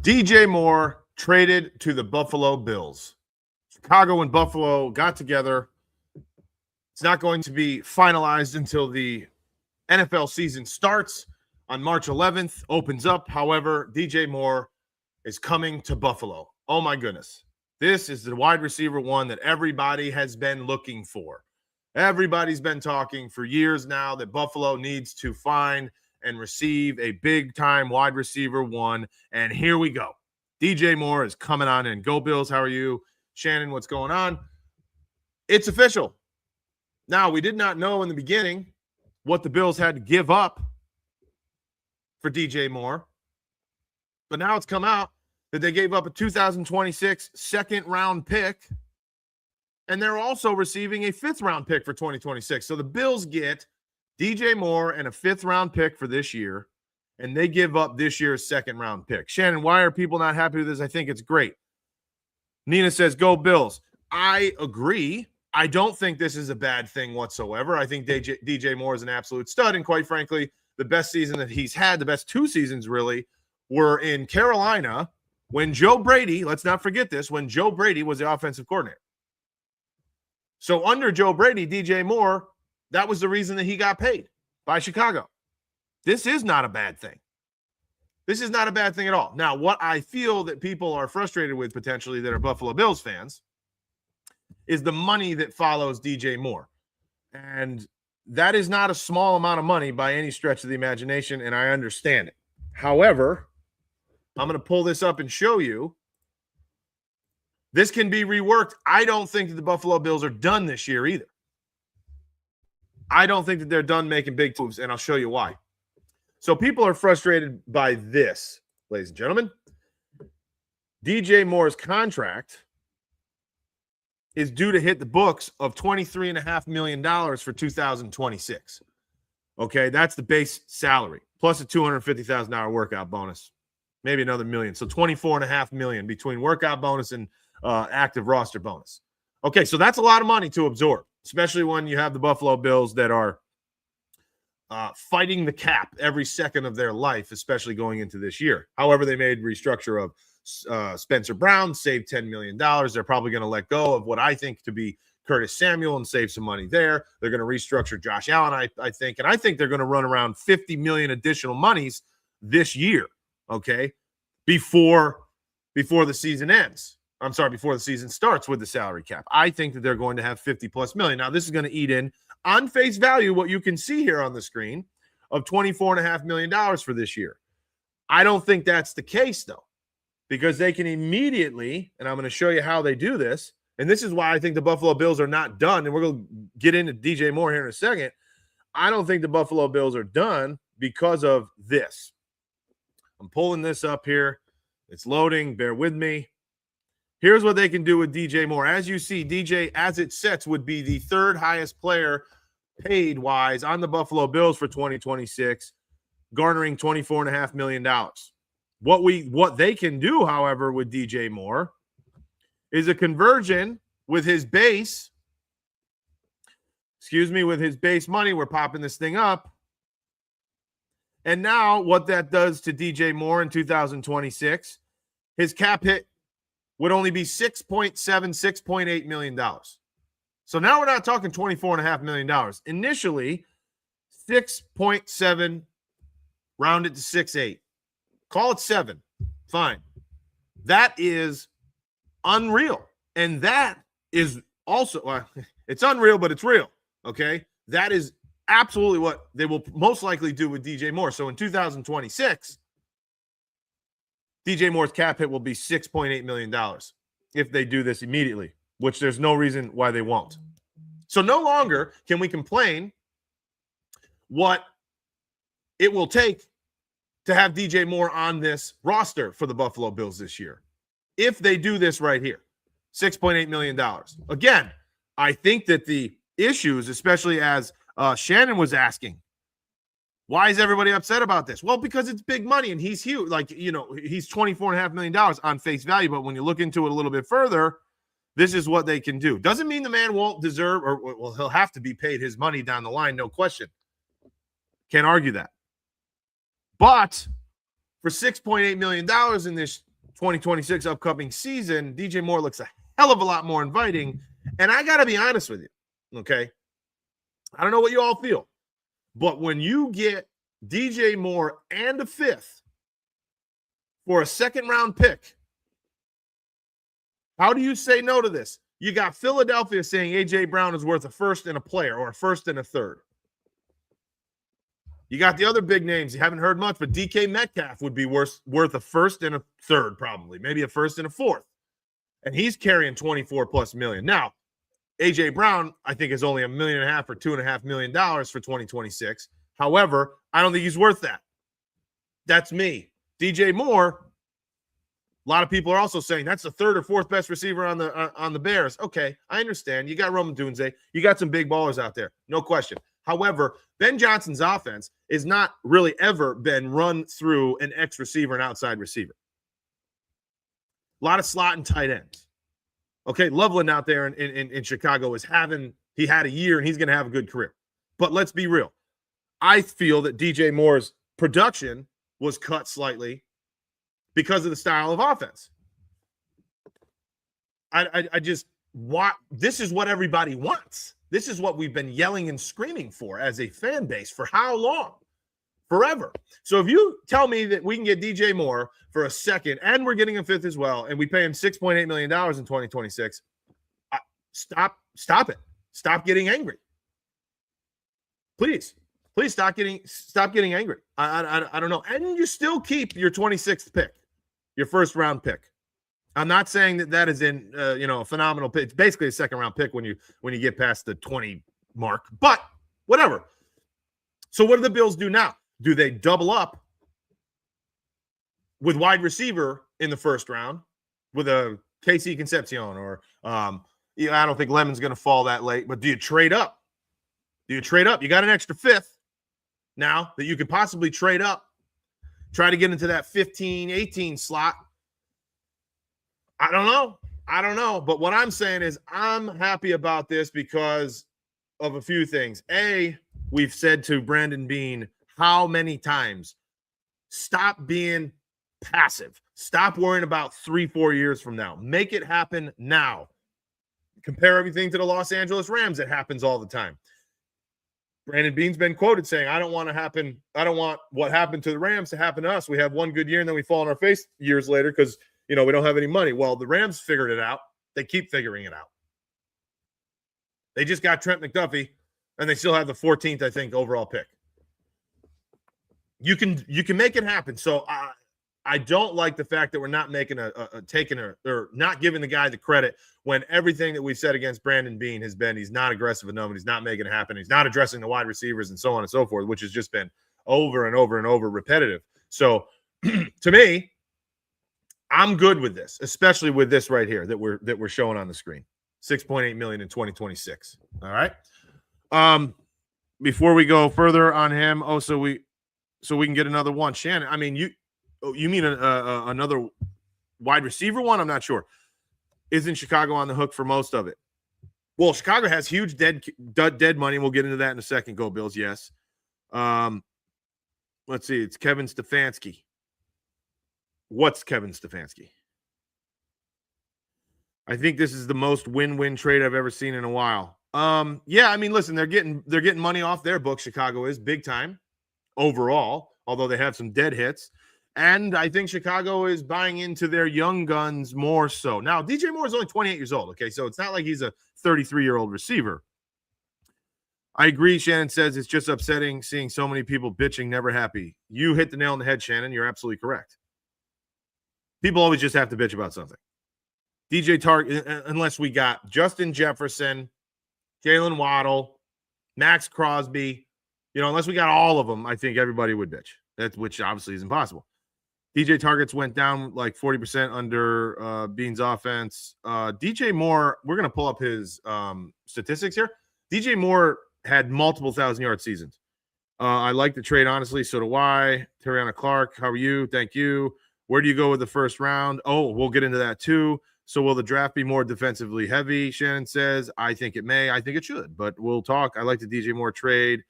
DJ Moore traded to the Buffalo Bills. Chicago and Buffalo got together. It's not going to be finalized until the NFL season starts on March 11th, opens up. However, DJ Moore is coming to Buffalo. Oh, my goodness. This is the wide receiver one that everybody has been looking for. Everybody's been talking for years now that Buffalo needs to find and receive a big-time wide receiver one, and here we go. DJ Moore is coming on in. Go Bills, how are you? Shannon, what's going on? It's official. Now, we did not know in the beginning what the Bills had to give up for DJ Moore, but now it's come out that they gave up a 2026 second-round pick, and they're also receiving a fifth-round pick for 2026. So the Bills get DJ Moore and a fifth-round pick for this year, and they give up this year's second-round pick. Shannon, why are people not happy with this? I think it's great. Nina says, go Bills. I agree. I don't think this is a bad thing whatsoever. I think DJ Moore is an absolute stud, and quite frankly, the best season that he's had, the best two seasons really, were in Carolina when Joe Brady, let's not forget this, when Joe Brady was the offensive coordinator. So under Joe Brady, DJ Moore, that was the reason that he got paid by Chicago. This is not a bad thing. This is not a bad thing at all. Now, what I feel that people are frustrated with potentially that are Buffalo Bills fans is the money that follows DJ Moore. And that is not a small amount of money by any stretch of the imagination, and I understand it. However, I'm going to pull this up and show you. This can be reworked. I don't think that the Buffalo Bills are done this year either. I don't think that they're done making big moves, and I'll show you why. So people are frustrated by this, ladies and gentlemen. DJ Moore's contract is due to hit the books of $23.5 million for 2026. Okay, that's the base salary, plus a $250,000 workout bonus, maybe another $1 million. So $24.5 million between workout bonus and active roster bonus. Okay, so that's a lot of money to absorb, especially when you have the Buffalo Bills that are fighting the cap every second of their life, especially going into this year. However, they made restructure of Spencer Brown, saved $10 million. They're probably going to let go of what I think to be Curtis Samuel and save some money there. They're going to restructure Josh Allen, I think. And I think they're going to run around $50 million additional monies this year, okay, before the season ends. I'm sorry, before the season starts with the salary cap. I think that they're going to have 50+ million. Now, this is going to eat in on face value what you can see here on the screen of $24.5 million for this year. I don't think that's the case, though, because they can immediately, and I'm going to show you how they do this, and this is why I think the Buffalo Bills are not done, and we're going to get into DJ Moore here in a second. I don't think the Buffalo Bills are done because of this. I'm pulling this up here. It's loading. Bear with me. Here's what they can do with DJ Moore. As you see, DJ, as it sets, would be the third highest player paid-wise on the Buffalo Bills for 2026, garnering $24.5 million. What they can do, however, with DJ Moore is a conversion with his base. With his base money. We're popping this thing up. And now what that does to DJ Moore in 2026, his cap hit would only be $6.8 million. So now we're not talking $24.5 million. Initially, 6.7, rounded to 6.8. Call it 7. Fine. That is unreal. And that is also, it's unreal, but it's real. Okay? That is absolutely what they will most likely do with DJ Moore. So in 2026, DJ Moore's cap hit will be $6.8 million if they do this immediately, which there's no reason why they won't. So no longer can we complain what it will take to have DJ Moore on this roster for the Buffalo Bills this year. If they do this right here, $6.8 million. Again, I think that the issues, especially as Shannon was asking, why is everybody upset about this? Well, because it's big money and he's huge. Like, he's $24.5 million on face value. But when you look into it a little bit further, this is what they can do. Doesn't mean the man won't deserve, or he'll have to be paid his money down the line. No question. Can't argue that. But for $6.8 million in this 2026 upcoming season, DJ Moore looks a hell of a lot more inviting. And I got to be honest with you, okay? I don't know what you all feel, but when you get DJ Moore and a fifth for a second-round pick, how do you say no to this? You got Philadelphia saying A.J. Brown is worth a first and a player, or a first and a third. You got the other big names. You haven't heard much, but DK Metcalf would be worth a first and a third, probably. Maybe a first and a fourth. And he's carrying 24+ million. Now, A.J. Brown, I think, is only $1.5 million or $2.5 million for 2026. However, I don't think he's worth that. That's me. DJ Moore, a lot of people are also saying that's the third or fourth best receiver on the Bears. Okay, I understand. You got Roman Dunze. You got some big ballers out there. No question. However, Ben Johnson's offense is not really ever been run through an X receiver and outside receiver. A lot of slot and tight ends. Okay, Loveland out there in Chicago he had a year and he's going to have a good career. But let's be real. I feel that DJ Moore's production was cut slightly because of the style of offense. I just want, this is what everybody wants. This is what we've been yelling and screaming for as a fan base for how long? Forever. So if you tell me that we can get DJ Moore for a second and we're getting a fifth as well, and we pay him $6.8 million in 2026, stop it. Stop getting angry. Please stop getting angry. I don't know. And you still keep your 26th pick, your first round pick. I'm not saying that is in a phenomenal pick. It's basically a second round pick when you get past the 20 mark. But whatever. So what do the Bills do now? Do they double up with wide receiver in the first round with a KC Concepcion or I don't think Lemon's going to fall that late, but do you trade up? You got an extra fifth now that you could possibly trade up, try to get into that 15, 18 slot. I don't know. But what I'm saying is I'm happy about this because of a few things. A, we've said to Brandon Beane how many times, stop being passive. Stop worrying about 3-4 years from now. Make it happen now. Compare everything to the Los Angeles Rams. It happens all the time. Brandon Beane's been quoted saying, I don't want what happened to the Rams to happen to us. We have one good year and then we fall on our face years later because, we don't have any money. Well, the Rams figured it out. They keep figuring it out. They just got Trent McDuffie and they still have the 14th, I think, overall pick. You can make it happen. So I don't like the fact that we're not making or not giving the guy the credit when everything that we've said against Brandon Beane has been he's not aggressive enough and he's not making it happen. He's not addressing the wide receivers and so on and so forth, which has just been over and over and over repetitive. So to me, I'm good with this, especially with this right here that we're showing on the screen. $6.8 million in 2026. All right. Before we go further on him, so we can get another one. Shannon, I mean, you mean another wide receiver one? I'm not sure. Isn't Chicago on the hook for most of it? Well, Chicago has huge dead money. We'll get into that in a second. Go Bills, yes. Let's see. It's Kevin Stefanski. What's Kevin Stefanski? I think this is the most win-win trade I've ever seen in a while. Yeah, I mean, listen, they're getting money off their books. Chicago is big time overall, although they have some dead hits. And I think Chicago is buying into their young guns more so. Now, DJ Moore is only 28 years old, okay? So it's not like he's a 33-year-old receiver. I agree, Shannon says it's just upsetting seeing so many people bitching, never happy. You hit the nail on the head, Shannon. You're absolutely correct. People always just have to bitch about something. DJ Target, unless we got Justin Jefferson, Jalen Waddle, Max Crosby, unless we got all of them, I think everybody would bitch. Which obviously is impossible. DJ targets went down like 40% under Beane's offense. DJ Moore, we're going to pull up his statistics here. DJ Moore had multiple 1,000-yard seasons. I like the trade, honestly. So do I. Terriana Clark, how are you? Thank you. Where do you go with the first round? Oh, we'll get into that too. So will the draft be more defensively heavy? Shannon says, I think it may. I think it should, but we'll talk. I like the DJ Moore trade.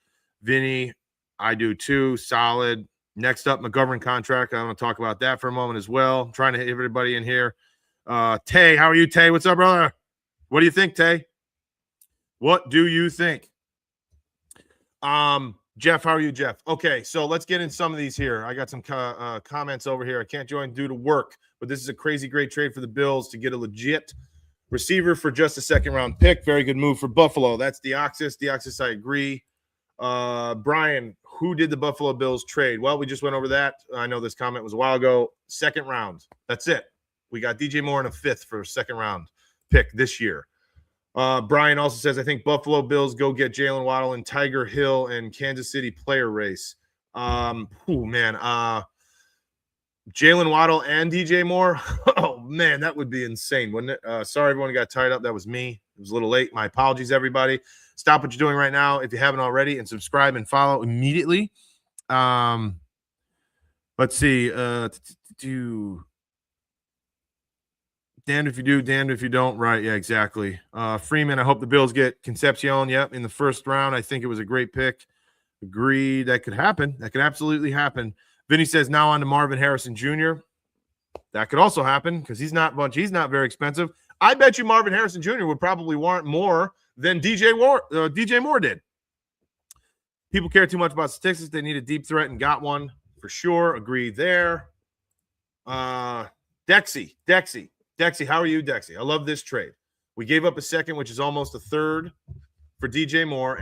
Vinny, I do too. Solid. Next up, McGovern contract. I want to talk about that for a moment as well. I'm trying to hit everybody in here. Tay, how are you, Tay? What's up, brother? What do you think, Tay? What do you think? Jeff, how are you, Jeff? Okay, so let's get in some of these here. I got some comments over here. I can't join due to work, but this is a crazy great trade for the Bills to get a legit receiver for just a second-round pick. Very good move for Buffalo. That's Deoxys. Deoxys, I agree. Brian, who did the Buffalo Bills trade? Well, we just went over that. I know this comment was a while ago. Second round. That's it. We got DJ Moore in a fifth for a second-round pick this year. Brian also says, I think Buffalo Bills go get Jalen Waddle and Tiger Hill and Kansas City player race. Jalen Waddle and DJ Moore. Oh, man, that would be insane, wouldn't it? Sorry, everyone got tied up. That was me. It was a little late. My apologies, everybody. Stop what you're doing right now if you haven't already and subscribe and follow immediately. Let's see. Damned if you do, damned if you don't. Right, yeah, exactly. Freeman, I hope the Bills get Concepcion. Yep, in the first round. I think it was a great pick. Agreed. That could happen. That could absolutely happen. Vinny says now on to Marvin Harrison Jr. That could also happen because he's not very expensive. I bet you Marvin Harrison Jr. would probably warrant more than DJ Moore did. People care too much about statistics. They need a deep threat and got one for sure. Agreed there. Dexy, how are you, Dexy? I love this trade. We gave up a second, which is almost a third for DJ Moore,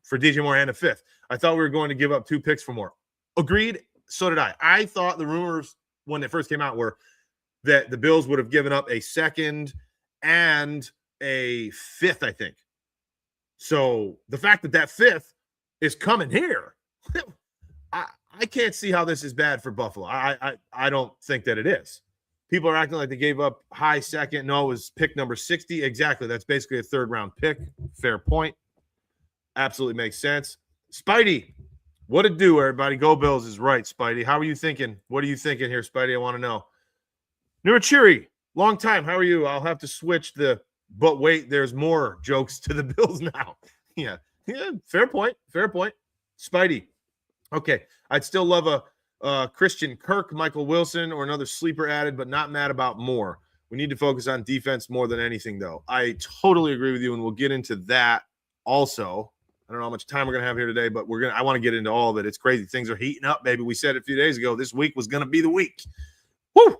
for DJ Moore and a fifth. I thought we were going to give up 2 picks for Moore. Agreed. So did I. I thought the rumors when they first came out were that the Bills would have given up a second and a fifth, I think. So the fact that fifth is coming here, I can't see how this is bad for Buffalo. I don't think that it is. People are acting like they gave up high second. No, it was pick number 60. Exactly. That's basically a third-round pick. Fair point. Absolutely makes sense. Spidey, what it do, everybody? Go Bills is right, Spidey. How are you thinking? What are you thinking here, Spidey? I want to know. Nurachiri, long time. How are you? I'll have to switch but wait, there's more jokes to the Bills now. Yeah, fair point. Spidey. Okay, I'd still love a Christian Kirk, Michael Wilson, or another sleeper added, but not mad about Moore. We need to focus on defense more than anything, though. I totally agree with you, and we'll get into that also. I don't know how much time we're going to have here today, but I want to get into all of it. It's crazy. Things are heating up, baby. We said a few days ago this week was going to be the week. Woo!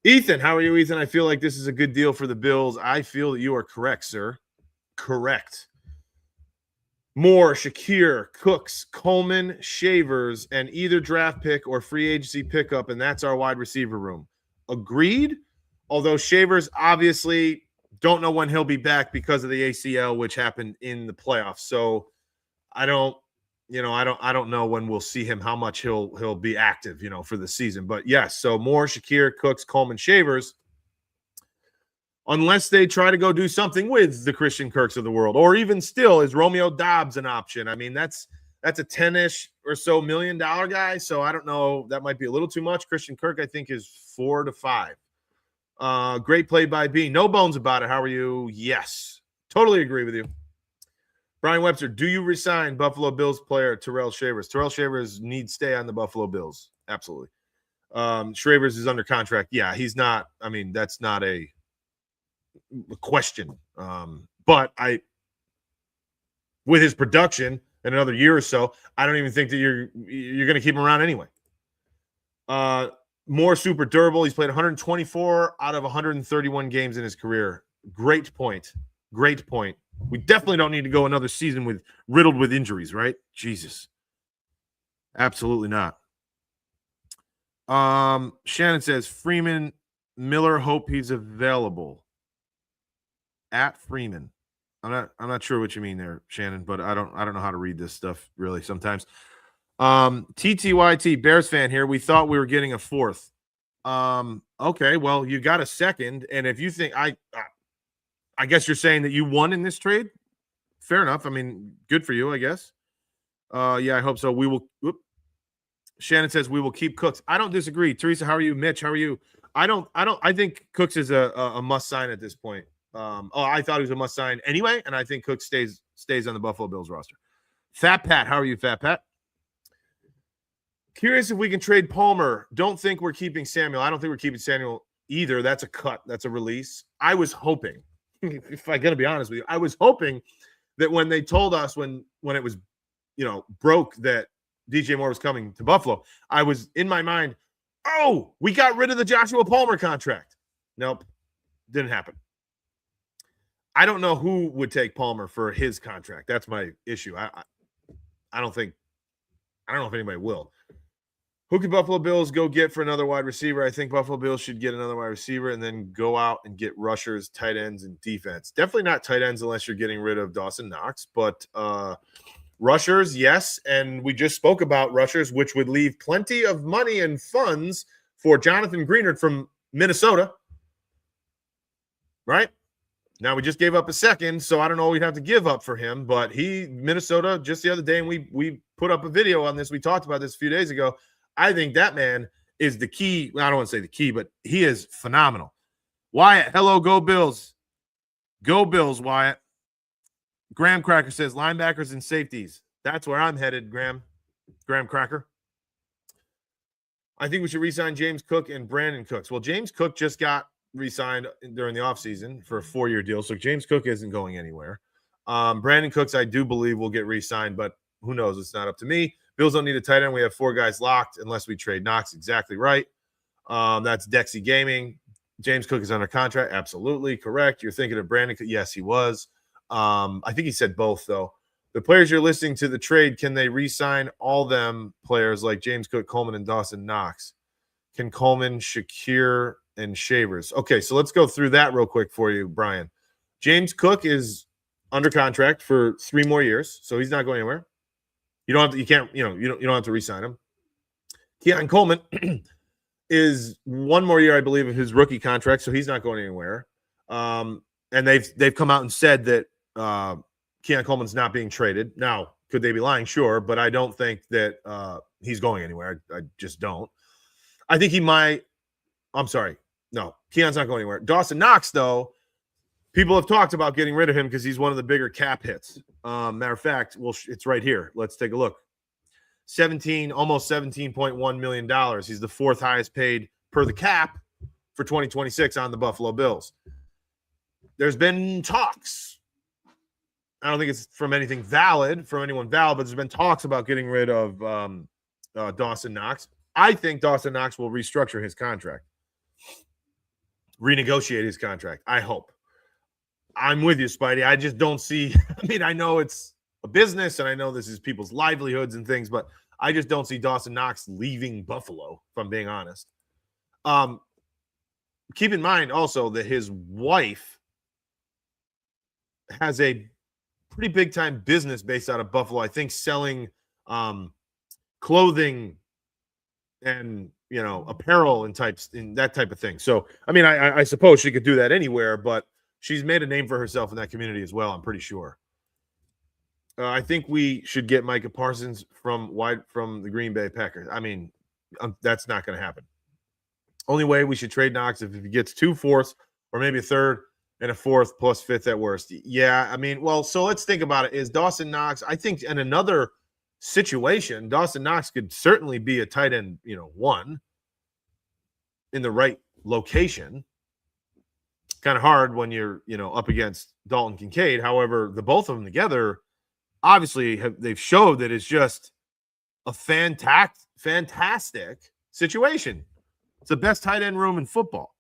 Ethan, how are you, Ethan? I feel like this is a good deal for the Bills. I feel that you are correct, sir. Correct. Moore, Shakir, Cooks, Coleman, Shavers, and either draft pick or free agency pickup, and that's our wide receiver room. Agreed? Although Shavers obviously don't know when he'll be back because of the ACL, which happened in the playoffs. So I don't know when we'll see him, how much he'll be active, for the season. But yes, so Moore, Shakir, Cooks, Coleman, Shavers, unless they try to go do something with the Christian Kirks of the world, or even still, is Romeo Doubs an option? I mean, that's a 10-ish or so $1 million guy. So I don't know. That might be a little too much. Christian Kirk, I think, is 4 to 5. Great play by B. No bones about it. How are you? Yes. Totally agree with you. Brian Webster, do you resign Buffalo Bills player Terrell Shavers? Terrell Shavers needs to stay on the Buffalo Bills. Absolutely. Shavers is under contract. Yeah, he's not. I mean, that's not a question. But with his production in another year or so, I don't even think that you're going to keep him around anyway. More super durable. He's played 124 out of 131 games in his career. Great point. We definitely don't need to go another season riddled with injuries, right? Jesus. Absolutely not. Shannon says Freeman Miller, hope he's available. At Freeman. I'm not sure what you mean there, Shannon, but I don't know how to read this stuff really sometimes. TTYT Bears fan here. We thought we were getting a fourth. Okay, well, you got a second, and if you think I guess you're saying that you won in this trade. Fair enough. I mean, good for you, I guess. Yeah, I hope so. We will. Shannon says we will keep Cooks. I don't disagree. Teresa, how are you? Mitch, how are you? I think Cooks is a must sign at this point. I thought he was a must sign anyway, and I think Cooks stays on the Buffalo Bills roster. Fat Pat, how are you, Fat Pat? Curious if we can trade Palmer. Don't think we're keeping Samuel. I don't think we're keeping Samuel either. That's a cut. That's a release. I was hoping, if I got to be honest with you, I was hoping that when they told us when it was, broke that DJ Moore was coming to Buffalo, I was in my mind, oh, we got rid of the Joshua Palmer contract. Nope, didn't happen. I don't know who would take Palmer for his contract. That's my issue. I don't know if anybody will. Who could Buffalo Bills go get for another wide receiver? I think Buffalo Bills should get another wide receiver and then go out and get rushers, tight ends, and defense. Definitely not tight ends unless you're getting rid of Dawson Knox, but rushers, yes. And we just spoke about rushers, which would leave plenty of money and funds for Jonathan Greenard from Minnesota. Right? Now we just gave up a second, so I don't know what we'd have to give up for him, but Minnesota, just the other day, and we put up a video on this. We talked about this a few days ago. I think that man is the key. I don't want to say the key, but he is phenomenal. Wyatt, hello, go Bills. Go Bills, Wyatt. Graham Cracker says linebackers and safeties. That's where I'm headed, Graham Cracker. I think we should re-sign James Cook and Brandon Cooks. Well, James Cook just got re-signed during the offseason for a 4-year deal, so James Cook isn't going anywhere. Brandon Cooks, I do believe, will get re-signed, but who knows? It's not up to me. Bills don't need a tight end. We have 4 guys locked unless we trade Knox. Exactly right. That's Dexy Gaming. James Cook is under contract. Absolutely correct. You're thinking of Brandon. Yes, he was. I think he said both, though. The players you're listing to the trade, can they re-sign all them players like James Cook, Coleman, and Dawson Knox? Can Coleman, Shakir, and Shavers? Okay, so let's go through that real quick for you, Brian. James Cook is under contract for 3 more years, so he's not going anywhere. You don't have to re-sign him. Keon Coleman is 1 more year, I believe, of his rookie contract, so he's not going anywhere. And they've come out and said that Keon Coleman's not being traded. Now, could they be lying? Sure, but I don't think that he's going anywhere. I just don't. I think he might. I'm sorry. No, Keon's not going anywhere. Dawson Knox, though, people have talked about getting rid of him because he's one of the bigger cap hits. Matter of fact, well, it's right here. Let's take a look. Almost $17.1 million. He's the 4th highest paid per the cap for 2026 on the Buffalo Bills. There's been talks. I don't think it's from anyone valid, but there's been talks about getting rid of Dawson Knox. I think Dawson Knox will restructure his contract, renegotiate his contract. I hope. I'm with you, Spidey. I just don't see. I mean, I know it's a business, and I know this is people's livelihoods and things, but I just don't see Dawson Knox leaving Buffalo, if I'm being honest. Keep in mind also that his wife has a pretty big-time business based out of Buffalo, I think selling clothing and, apparel and that type of thing. So, I mean, I suppose she could do that anywhere, but she's made a name for herself in that community as well, I'm pretty sure. I think we should get Micah Parsons from the Green Bay Packers. I mean, that's not going to happen. Only way we should trade Knox if he gets 2 fourths or maybe a 3rd and a 4th plus 5th at worst. Yeah, I mean, well, so let's think about it. Is Dawson Knox, I think in another situation, Dawson Knox could certainly be a tight end, 1 in the right location. Kind of hard when you're, up against Dalton Kincaid. However, the both of them together, obviously, they've showed that it's just a fantastic situation. It's the best tight end room in football.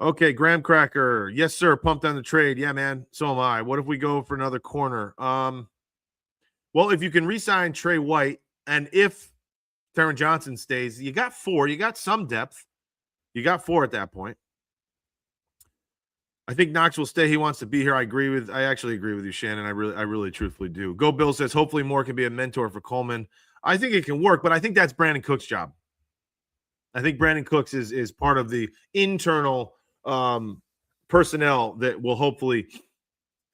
Okay, Graham Cracker. Yes, sir. Pumped on the trade. Yeah, man. So am I. What if we go for another corner? Well, if you can re-sign Trey White, and if Taron Johnson stays, you got 4. You got some depth. You got 4 at that point. I think Knox will stay. He wants to be here. I actually agree with you, Shannon. I really truthfully do. Go Bill says, hopefully Moore can be a mentor for Coleman. I think it can work, but I think that's Brandon Cook's job. I think Brandon Cooks is part of the internal personnel that will hopefully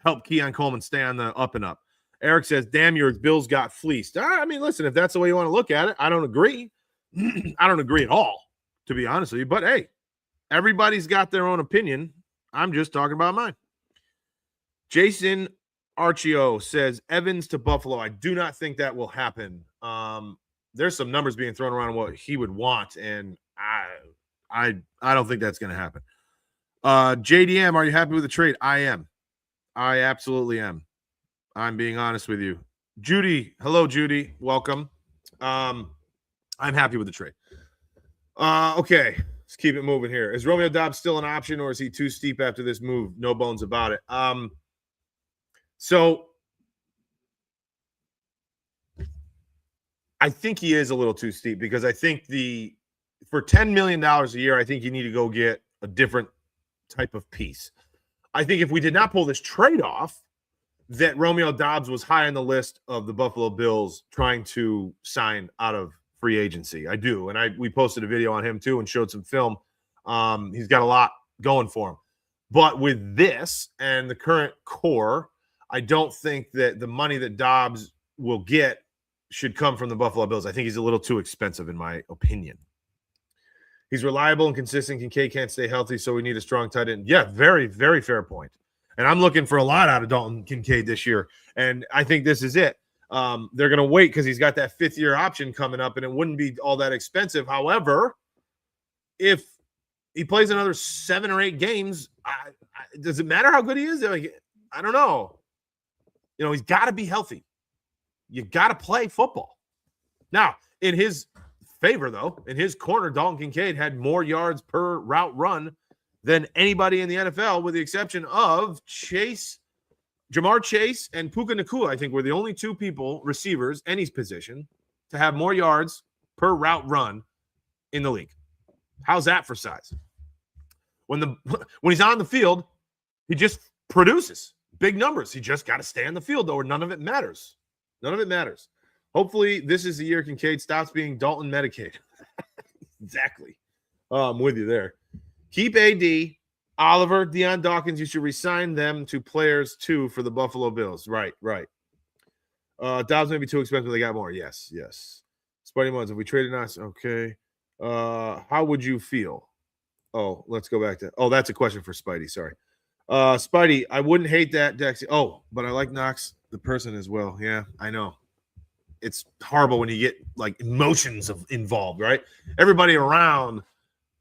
help Keon Coleman stay on the up and up. Eric says, damn, your Bills got fleeced. I mean, listen, if that's the way you want to look at it, I don't agree. I don't agree at all, to be honest with you. But, hey, everybody's got their own opinion. I'm just talking about mine. Jason Archio says, Evans to Buffalo. I do not think that will happen. there's some numbers being thrown around what he would want, and I don't think that's going to happen. JDM, are you happy with the trade? I am. I absolutely am. I'm being honest with you. Judy, hello, Judy. Welcome. I'm happy with the trade. Okay, let's keep it moving here. Is Romeo Doubs still an option, or is he too steep after this move? No bones about it. So I think he is a little too steep, because I think for $10 million a year, I think you need to go get a different type of piece. I think if we did not pull this trade off, that Romeo Doubs was high on the list of the Buffalo Bills trying to sign out of free agency. I do. And we posted a video on him too and showed some film. He's got a lot going for him. But with this and the current core, I don't think that the money that Doubs will get should come from the Buffalo Bills. I think he's a little too expensive, in my opinion. He's reliable and consistent. Kincaid can't stay healthy, so we need a strong tight end. Yeah, very, very fair point. And I'm looking for a lot out of Dalton Kincaid this year, and I think this is it. They're going to wait because he's got that fifth-year option coming up, and it wouldn't be all that expensive. However, if he plays another 7 or 8 games, does it matter how good he is? I don't know. He's got to be healthy. You got to play football. Now, in his favor, though, in his corner, Dalton Kincaid had more yards per route run than anybody in the NFL, with the exception of Jamar Chase and Puka Nacua. I think were the only 2 people, receivers, any position, to have more yards per route run in the league. How's that for size? When he's on the field, he just produces big numbers. He just got to stay on the field, though, or none of it matters. None of it matters. Hopefully, this is the year Kincaid stops being Dalton medicated. Exactly. I'm with you there. Keep AD, Oliver, Deion Dawkins. You should resign them to players, too, for the Buffalo Bills. Right. Dobbs may be too expensive. They got more. Yes. Spidey Muds, if we traded us, okay. How would you feel? Oh, let's go back to – that's a question for Spidey. Sorry. Spidey, I wouldn't hate that, Dex. Oh, but I like Knox, the person, as well. Yeah, I know. It's horrible when you get, emotions involved, right? Everybody around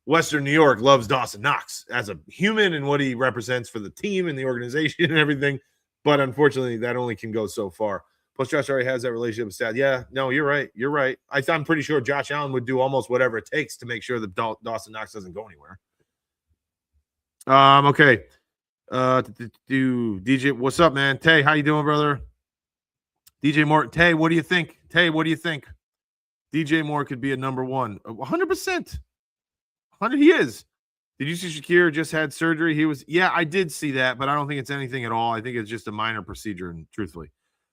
Western New York loves Dawson Knox as a human and what he represents for the team and the organization and everything. But unfortunately, that only can go so far. Plus, Josh already has that relationship with Stat. Yeah, no, you're right. I'm pretty sure Josh Allen would do almost whatever it takes to make sure that Dawson Knox doesn't go anywhere. Okay. DJ, what's up, man? Tay, how you doing, brother? DJ Moore. Tay, what do you think? DJ Moore could be a number 1. 100%. 100 he is. Did you see Shakir just had surgery? Yeah, I did see that, but I don't think it's anything at all. I think it's just a minor procedure, and truthfully.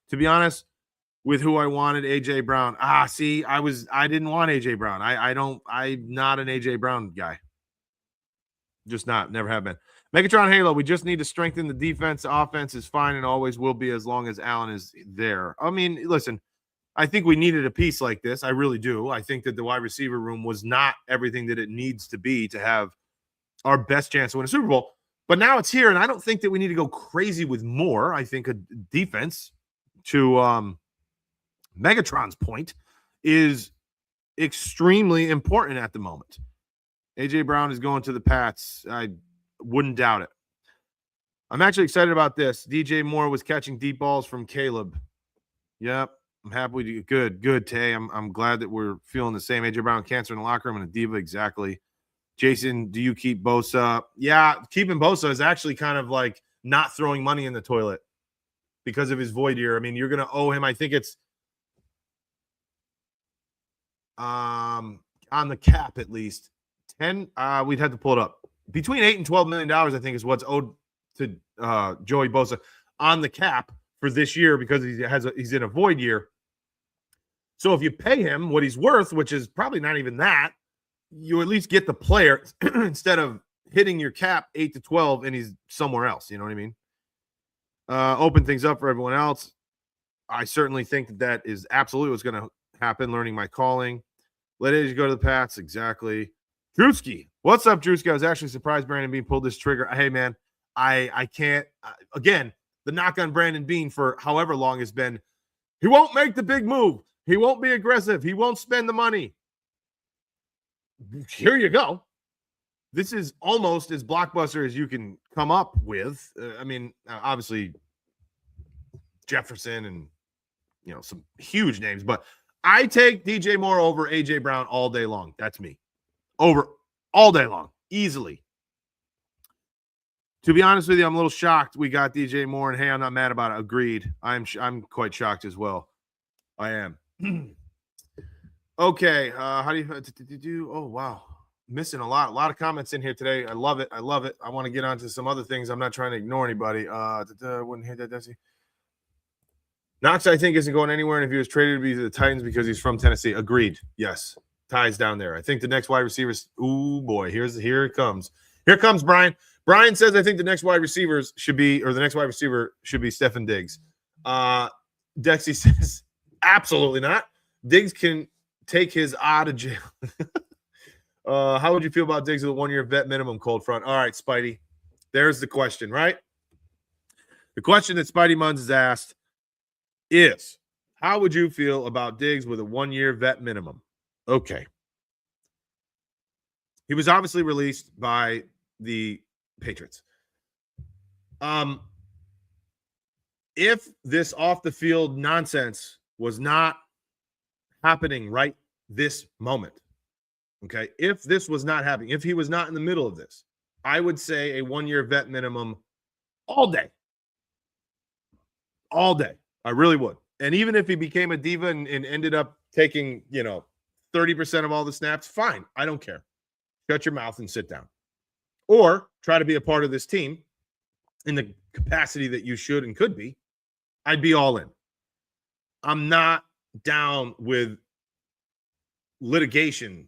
To be honest, with who I wanted, AJ Brown. I didn't want AJ Brown. I'm not an AJ Brown guy. Just not, never have been. Megatron Halo, we just need to strengthen the defense. The offense is fine and always will be as long as Allen is there. I mean, listen, I think we needed a piece like this. I really do. I think that the wide receiver room was not everything that it needs to be to have our best chance to win a Super Bowl. But now it's here, and I don't think that we need to go crazy with more. I think a defense, to Megatron's point, is extremely important at the moment. AJ Brown is going to the Pats. I wouldn't doubt it. I'm actually excited about this. DJ Moore was catching deep balls from Caleb. Yep. I'm happy to good, Tay. I'm glad that we're feeling the same. AJ Brown, cancer in the locker room and a diva. Exactly. Jason, do you keep Bosa? Yeah, keeping Bosa is actually kind of like not throwing money in the toilet because of his void year. I mean, you're going to owe him, I think it's on the cap at least 10. We'd have to pull it up. Between $8 and $12 million, I think, is what's owed to Joey Bosa on the cap for this year because he's in a void year. So if you pay him what he's worth, which is probably not even that, you at least get the player instead of hitting your cap 8 to 12 and he's somewhere else. You know what I mean? Open things up for everyone else. I certainly think that is absolutely what's going to happen. Learning my calling. Let it go to the Pats. Exactly. Drewski. What's up, Drewski? I was actually surprised Brandon Bean pulled this trigger. Hey, man, I can't. Again, the knock on Brandon Bean for however long has been, he won't make the big move. He won't be aggressive. He won't spend the money. Here you go. This is almost as blockbuster as you can come up with. I mean, obviously Jefferson and, some huge names, but I take DJ Moore over AJ Brown all day long. That's me. Over all day long, easily. To be honest with you, I'm a little shocked we got DJ Moore, and hey, I'm not mad about it. Agreed. I'm quite shocked as well. I am. Okay, how do you do? Oh, wow. Missing a lot of comments in here today. I love it. I want to get on to some other things. I'm not trying to ignore anybody. Wouldn't hit that, does he? Knox, I think, isn't going anywhere, and if he was traded to the Titans because he's from Tennessee. Agreed. Yes. Ties down there. I think the next wide receivers. Ooh, boy. Here it comes. Here comes Brian. Brian says, I think the next wide receiver should be Stefon Diggs. Dexy says, absolutely not. Diggs can take his to jail. How would you feel about Diggs with a 1-year vet minimum, cold front? All right, Spidey. There's the question, right? The question that Spidey Munns has asked is, how would you feel about Diggs with a 1-year vet minimum? Okay. He was obviously released by the Patriots. If this off the field nonsense was not happening right this moment, okay, if this was not happening, if he was not in the middle of this, I would say a 1-year vet minimum all day. All day. I really would. And even if he became a diva and ended up taking, 30% of all the snaps, fine. I don't care. Shut your mouth and sit down. Or try to be a part of this team in the capacity that you should and could be. I'd be all in. I'm not down with litigation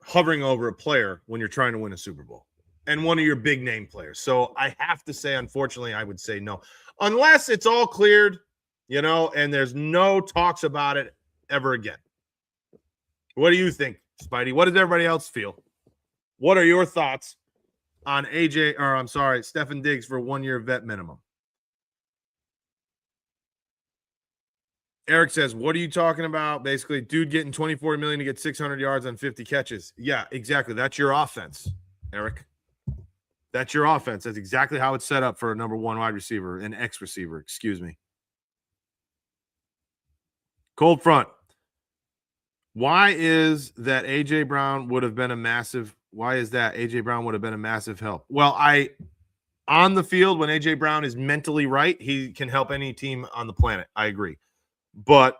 hovering over a player when you're trying to win a Super Bowl and one of your big name players. So I have to say, unfortunately, I would say no. Unless it's all cleared, and there's no talks about it ever again. What do you think, Spidey? What does everybody else feel? What are your thoughts on Stefon Diggs for 1-year vet minimum? Eric says, what are you talking about? Basically, dude getting $24 million to get 600 yards on 50 catches. Yeah, exactly. That's your offense, Eric. That's your offense. That's exactly how it's set up for a number 1 wide receiver, an X receiver, excuse me. Cold front. Why is that AJ Brown would have been a massive help? Well, on the field, when AJ Brown is mentally right, he can help any team on the planet. I agree. But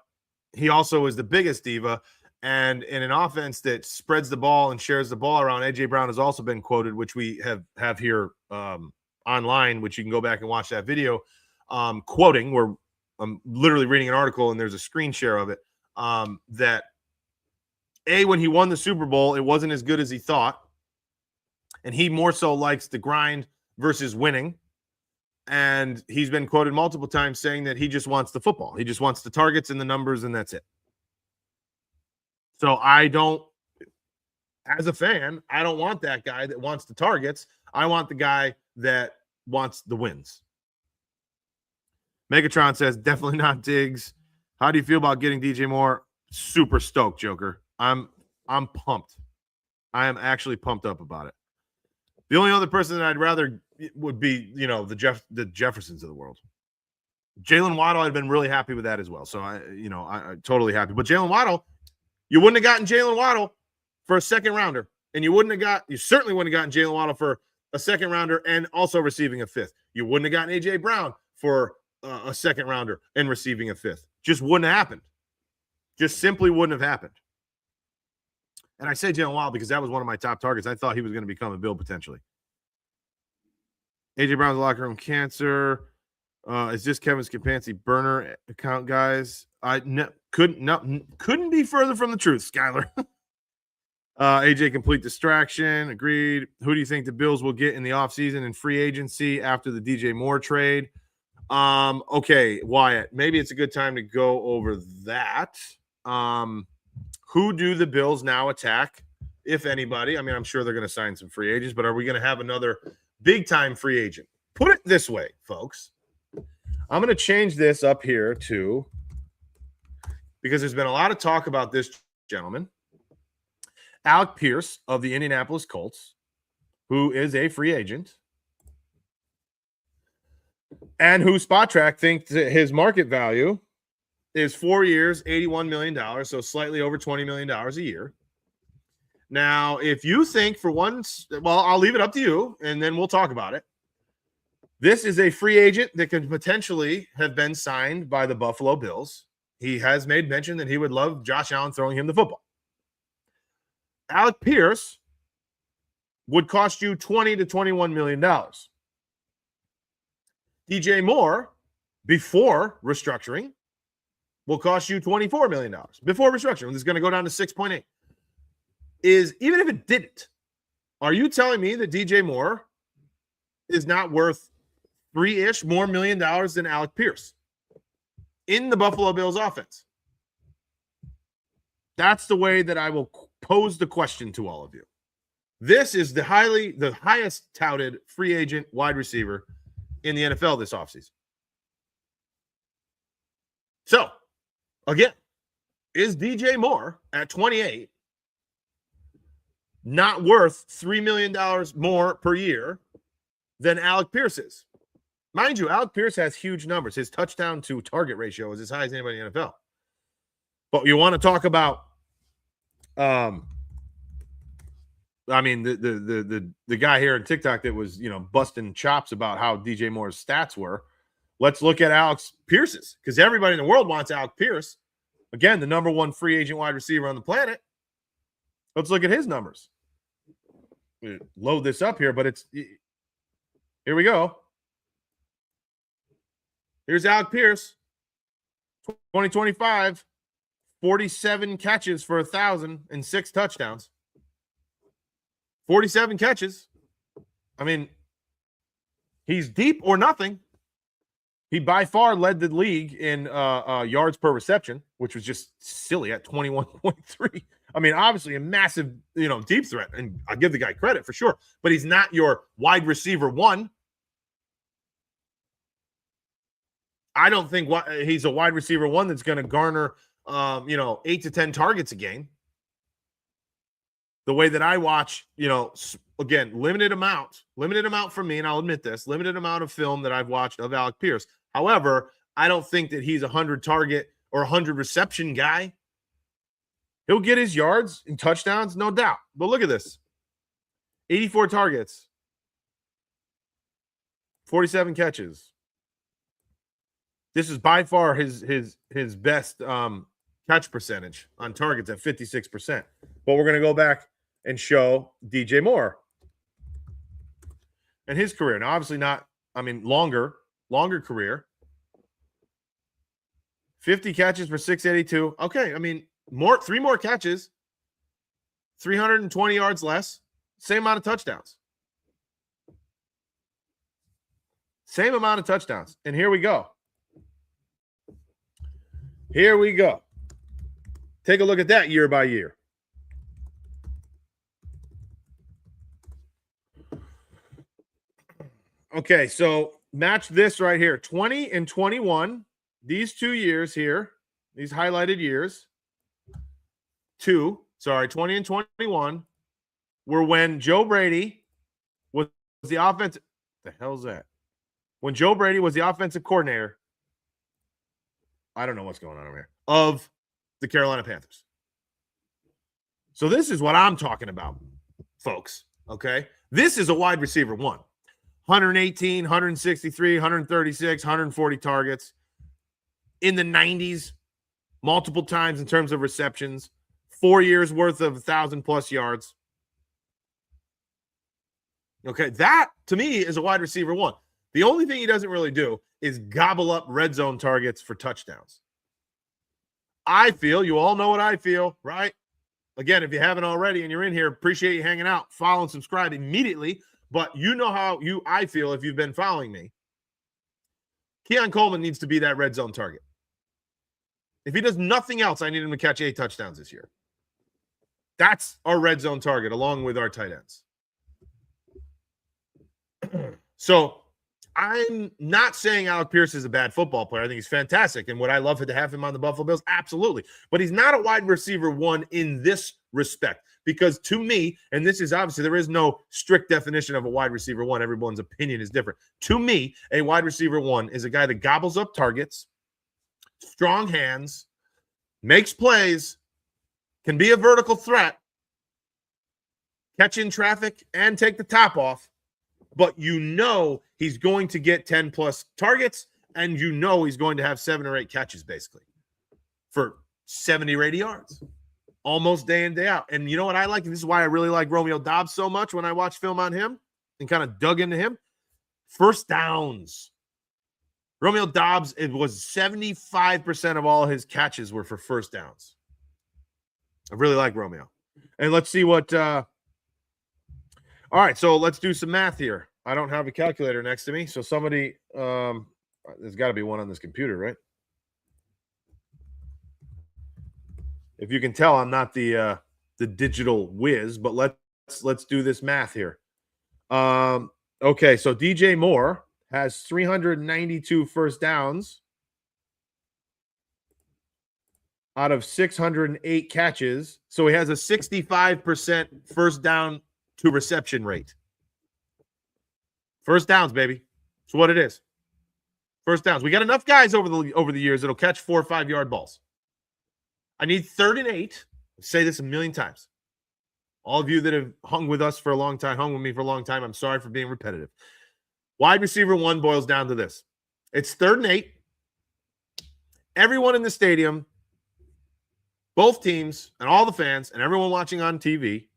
he also is the biggest diva. And in an offense that spreads the ball and shares the ball around, AJ Brown has also been quoted, which we have here online, which you can go back and watch that video, quoting, where I'm literally reading an article and there's a screen share of it, that when he won the Super Bowl, it wasn't as good as he thought. And he more so likes the grind versus winning. And he's been quoted multiple times saying that he just wants the football. He just wants the targets and the numbers, and that's it. So as a fan, I don't want that guy that wants the targets. I want the guy that wants the wins. Megatron says, definitely not Diggs. How do you feel about getting DJ Moore? Super stoked, Joker. I'm pumped. I am actually pumped up about it. The only other person that I'd rather would be, the Jeffersons of the world. Jalen Waddle, I'd been really happy with that as well. So I'm totally happy. But Jalen Waddle, you wouldn't have gotten Jalen Waddle for a second rounder, and you certainly wouldn't have gotten Jalen Waddle for a second rounder and also receiving a fifth. You wouldn't have gotten AJ Brown for a second rounder and receiving a fifth. Just wouldn't have happened. Just simply wouldn't have happened. And I say Jalen Waddle because that was one of my top targets. I thought he was going to become a Bill potentially. AJ Brown's locker room cancer. Is this Kevin Stefanski burner account, guys? Couldn't be further from the truth, Skyler. AJ complete distraction. Agreed. Who do you think the Bills will get in the offseason and free agency after the DJ Moore trade? Okay, Wyatt. Maybe it's a good time to go over that. Who do the Bills now attack, if anybody? I mean, I'm sure they're going to sign some free agents, but are we going to have another big-time free agent? Put it this way, folks. I'm going to change this up here to because there's been a lot of talk about this gentleman, Alec Pierce of the Indianapolis Colts, who is a free agent and who Spot Track thinks that his market value is 4 years, $81 million, so slightly over $20 million a year. Now, if you think for once, well, I'll leave it up to you, and then we'll talk about it. This is a free agent that could potentially have been signed by the Buffalo Bills. He has made mention that he would love Josh Allen throwing him the football. Alec Pierce would cost you $20 to $21 million. DJ Moore, before restructuring, will cost you $24 million. Before restructuring, this is going to go down to 6.8. Even if it didn't, are you telling me that DJ Moore is not worth $3-ish more million than Alec Pierce in the Buffalo Bills offense? That's the way that I will pose the question to all of you. This is the highest touted free agent wide receiver in the NFL this offseason. So, again, is DJ Moore at 28 not worth $3 million more per year than Alec Pierce is? Mind you, Alec Pierce has huge numbers. His touchdown to target ratio is as high as anybody in the NFL. But you want to talk about, the guy here in TikTok that was, busting chops about how DJ Moore's stats were. Let's look at Alex Pierce's, because everybody in the world wants Alec Pierce. Again, the number one free agent wide receiver on the planet. Let's look at his numbers. Load this up here, but here we go. Here's Alec Pierce, 2025, 47 catches for 1,000 and 6 touchdowns. 47 catches. I mean, he's deep or nothing. He by far led the league in yards per reception, which was just silly at 21.3. I mean, obviously a massive, deep threat, and I give the guy credit for sure, but he's not your wide receiver one. I don't think he's a wide receiver one that's going to garner, 8 to 10 targets a game. The way that I watch, again, limited amount for me, and I'll admit this, limited amount of film that I've watched of Alec Pierce. However, I don't think that he's a 100 target or 100 reception guy. He'll get his yards and touchdowns, no doubt. But look at this. 84 targets. 47 catches. This is by far his best catch percentage on targets at 56%. But we're going to go back and show DJ Moore and his career. Now, obviously longer career. 50 catches for 682. Okay, three more catches, 320 yards less, same amount of touchdowns. Same amount of touchdowns. And here we go. Take a look at that year by year. Okay, so match this right here. 20 and 21. These 2 years here, these highlighted years, 20 and 21 were when Joe Brady was the offensive. The hell's that? When Joe Brady was the offensive coordinator. I don't know what's going on over here. Of the Carolina Panthers. So this is what I'm talking about, folks. Okay? This is a wide receiver one. 118, 163, 136, 140 targets in the 90s, multiple times in terms of receptions, 4 years worth of 1,000+ yards. Okay, that to me is a wide receiver one. The only thing he doesn't really do is gobble up red zone targets for touchdowns. I feel, you all know what I feel, right? Again, if you haven't already and you're in here, appreciate you hanging out. Follow and subscribe immediately. But you know how I feel if you've been following me. Keon Coleman needs to be that red zone target. If he does nothing else, I need him to catch 8 touchdowns this year. That's our red zone target, along with our tight ends. So I'm not saying Alec Pierce is a bad football player. I think he's fantastic. And would I love to have him on the Buffalo Bills? Absolutely. But he's not a wide receiver one in this respect. Because to me, and this is obviously, there is no strict definition of a wide receiver one. Everyone's opinion is different. To me, a wide receiver one is a guy that gobbles up targets, strong hands, makes plays, can be a vertical threat, catch in traffic, and take the top off. But you know he's going to get 10-plus targets, and you know he's going to have 7 or 8 catches, basically, for 70 or 80 yards, almost day in, day out. And you know what I like? And this is why I really like Romeo Doubs so much when I watch film on him and kind of dug into him. First downs. Romeo Doubs, it was 75% of all his catches were for first downs. I really like Romeo. And let's see what all right, so let's do some math here. I don't have a calculator next to me, so somebody there's got to be one on this computer, right? If you can tell, I'm not the digital whiz, but let's do this math here. Okay, so DJ Moore has 392 first downs out of 608 catches, so he has a 65% first down to reception rate. First downs, baby. That's what it is. First downs. We got enough guys over the years that'll catch 4 or 5 yard balls. I need 3rd and 8. I say this a million times. All of you that have hung with us for a long time, hung with me for a long time, I'm sorry for being repetitive. Wide receiver one boils down to this. It's 3rd and 8. Everyone in the stadium, both teams and all the fans and everyone watching on TV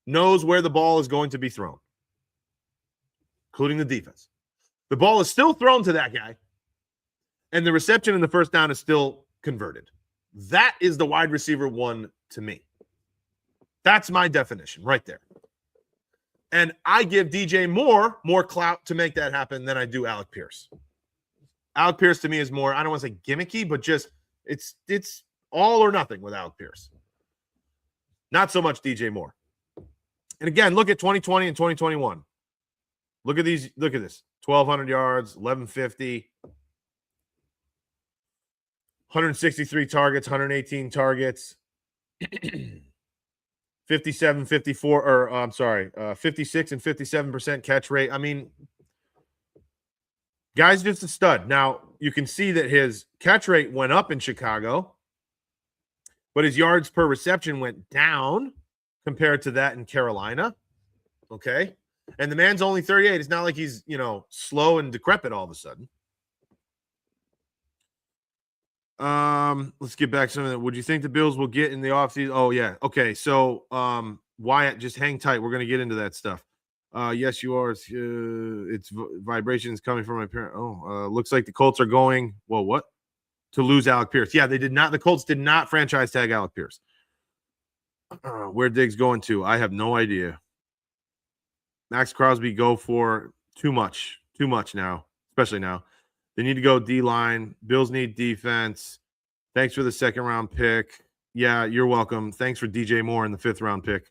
knows where the ball is going to be thrown, including the defense. The ball is still thrown to that guy, and the reception and the first down is still converted. That is the wide receiver one to me. That's my definition right there. And I give DJ Moore more clout to make that happen than I do Alec Pierce. Alec Pierce to me is more, I don't want to say gimmicky, but just it's all or nothing with Alec Pierce. Not so much DJ Moore. And again, look at 2020 and 2021. Look at these. Look at this. 1,200 yards, 1,150, 163 targets, 118 targets, 57, 54, or I'm sorry, 56 and 57% catch rate. I mean, guy's just a stud. Now, you can see that his catch rate went up in Chicago, but his yards per reception went down compared to that in Carolina. Okay. And the man's only 38. It's not like he's, slow and decrepit all of a sudden. Let's get back to some of that. Would you think the Bills will get in the offseason? Oh, yeah. Okay. So, Wyatt, just hang tight. We're going to get into that stuff. Yes, you are. It's vibrations coming from my parent. Looks like the Colts are going, well, what? To lose Alec Pierce. Yeah, they did not. The Colts did not franchise tag Alec Pierce. Where Diggs going to? I have no idea. Max Crosby go for too much now, especially now. They need to go D-line. Bills need defense. Thanks for the 2nd round pick. Yeah, you're welcome. Thanks for DJ Moore in the 5th round pick.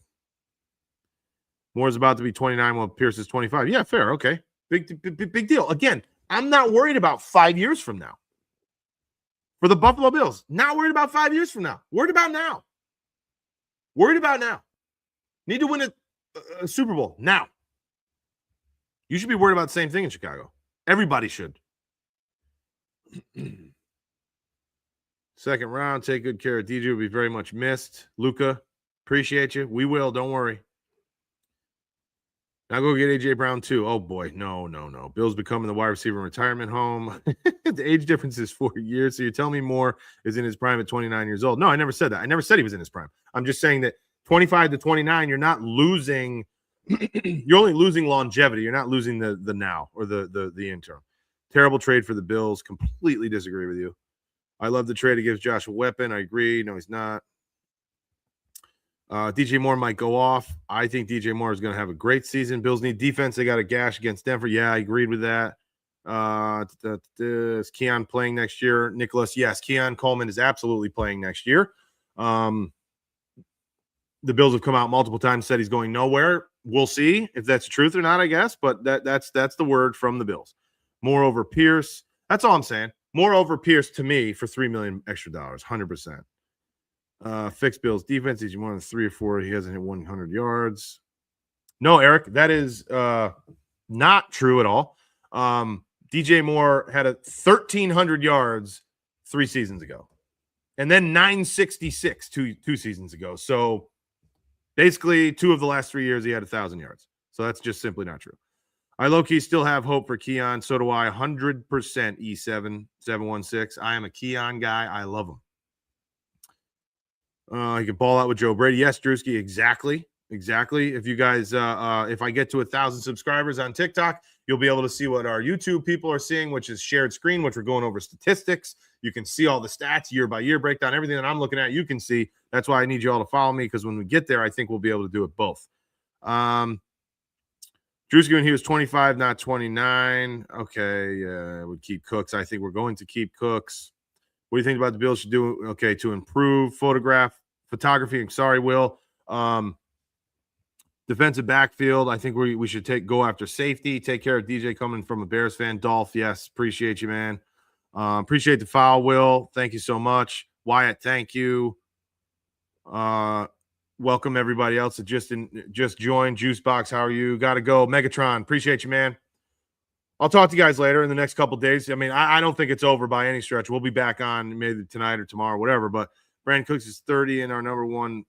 Moore's about to be 29 while Pierce is 25. Yeah, fair. Okay. Big deal. Again, I'm not worried about 5 years from now. For the Buffalo Bills, not worried about 5 years from now. Worried about now. Need to win a Super Bowl now. You should be worried about the same thing in Chicago. Everybody should. 2nd round, take good care of DJ. Will be very much missed. Luca, appreciate you. We will. Don't worry. Now go get A.J. Brown too. Oh, boy. No. Bill's becoming the wide receiver in retirement home. The age difference is 4 years. So you're telling me Moore is in his prime at 29 years old. No, I never said that. I never said he was in his prime. I'm just saying that 25 to 29, you're not losing. You're only losing longevity. You're not losing the now or the interim. Terrible trade for the Bills. Completely disagree with you. I love the trade. It gives Josh a weapon. I agree. No, he's not. DJ Moore might go off. I think DJ Moore is going to have a great season. Bills need defense. They got a gash against Denver. Yeah, I agreed with that. Is Keon playing next year? Nicholas, yes. Keon Coleman is absolutely playing next year. The Bills have come out multiple times, said he's going nowhere. We'll see if that's the truth or not, I guess. But that's the word from the Bills. More over Pierce. That's all I'm saying. More over Pierce to me for $3 million extra dollars, 100%. Fixed Bills defense. He's one of the 3 or 4. He hasn't hit 100 yards. No, Eric, that is not true at all. DJ Moore had 1,300 yards 3 seasons ago, and then 966 two seasons ago. So basically, 2 of the last 3 years, he had 1,000 yards. So that's just simply not true. I low-key still have hope for Keon. So do I. 100% E7716. I am a Keon guy. I love him. He can ball out with Joe Brady. Yes, Drewski, exactly. Exactly. If you guys, if I get to 1,000 subscribers on TikTok, you'll be able to see what our YouTube people are seeing, which is shared screen, which we're going over statistics. You can see all the stats, year by year breakdown, everything that I'm looking at, you can see. That's why I need you all to follow me, because when we get there, I think we'll be able to do it both. Drewski, when he was 25, not 29. Okay, would keep Cooks. I think we're going to keep Cooks. What do you think about the Bills should do? Okay, to improve photography. Sorry, Will. Defensive backfield, I think we should go after safety. Take care of DJ coming from a Bears fan. Dolph, yes, appreciate you, man. Appreciate the foul, Will. Thank you so much. Wyatt, thank you. Welcome everybody else that just joined. Juicebox, how are you? Got to go. Megatron, appreciate you, man. I'll talk to you guys later in the next couple days. I mean, I don't think it's over by any stretch. We'll be back on maybe tonight or tomorrow, whatever. But Brandon Cooks is 30 and our number one.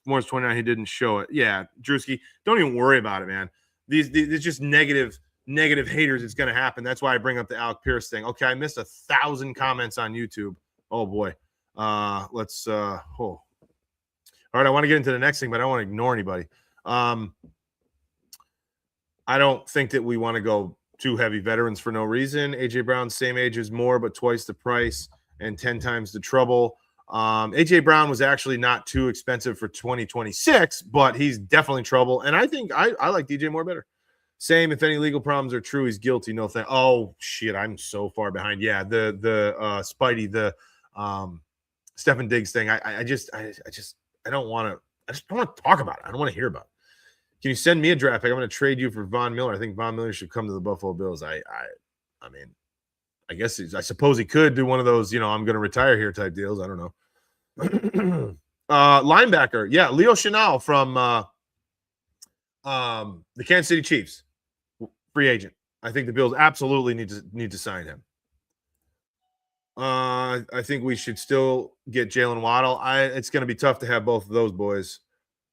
Moore's 29. He didn't show it. Yeah, Drewski, don't even worry about it, man. These just negative haters. It's going to happen. That's why I bring up the Alec Pierce thing. Okay, I missed 1,000 comments on YouTube. Oh boy. Let's. All right, I want to get into the next thing, but I don't want to ignore anybody. I don't think that we want to go too heavy veterans for no reason. AJ Brown, same age as Moore, but twice the price and 10 times the trouble. AJ Brown was actually not too expensive for 2026, but he's definitely trouble. And I think I like DJ Moore better. Same, if any legal problems are true, he's guilty. No thing. Oh shit, I'm so far behind. Yeah, the Spidey, the Stephen Diggs thing. I just don't want to. I just don't want to talk about it. I don't want to hear about it. Can you send me a draft pick? I'm going to trade you for Von Miller. I think Von Miller should come to the Buffalo Bills. I mean, I guess I suppose he could do one of those, I'm going to retire here type deals. I don't know. Linebacker. Yeah. Leo Chenal from the Kansas City Chiefs, free agent. I think the Bills absolutely need to sign him. I think we should still get Jalen Waddle. It's going to be tough to have both of those boys.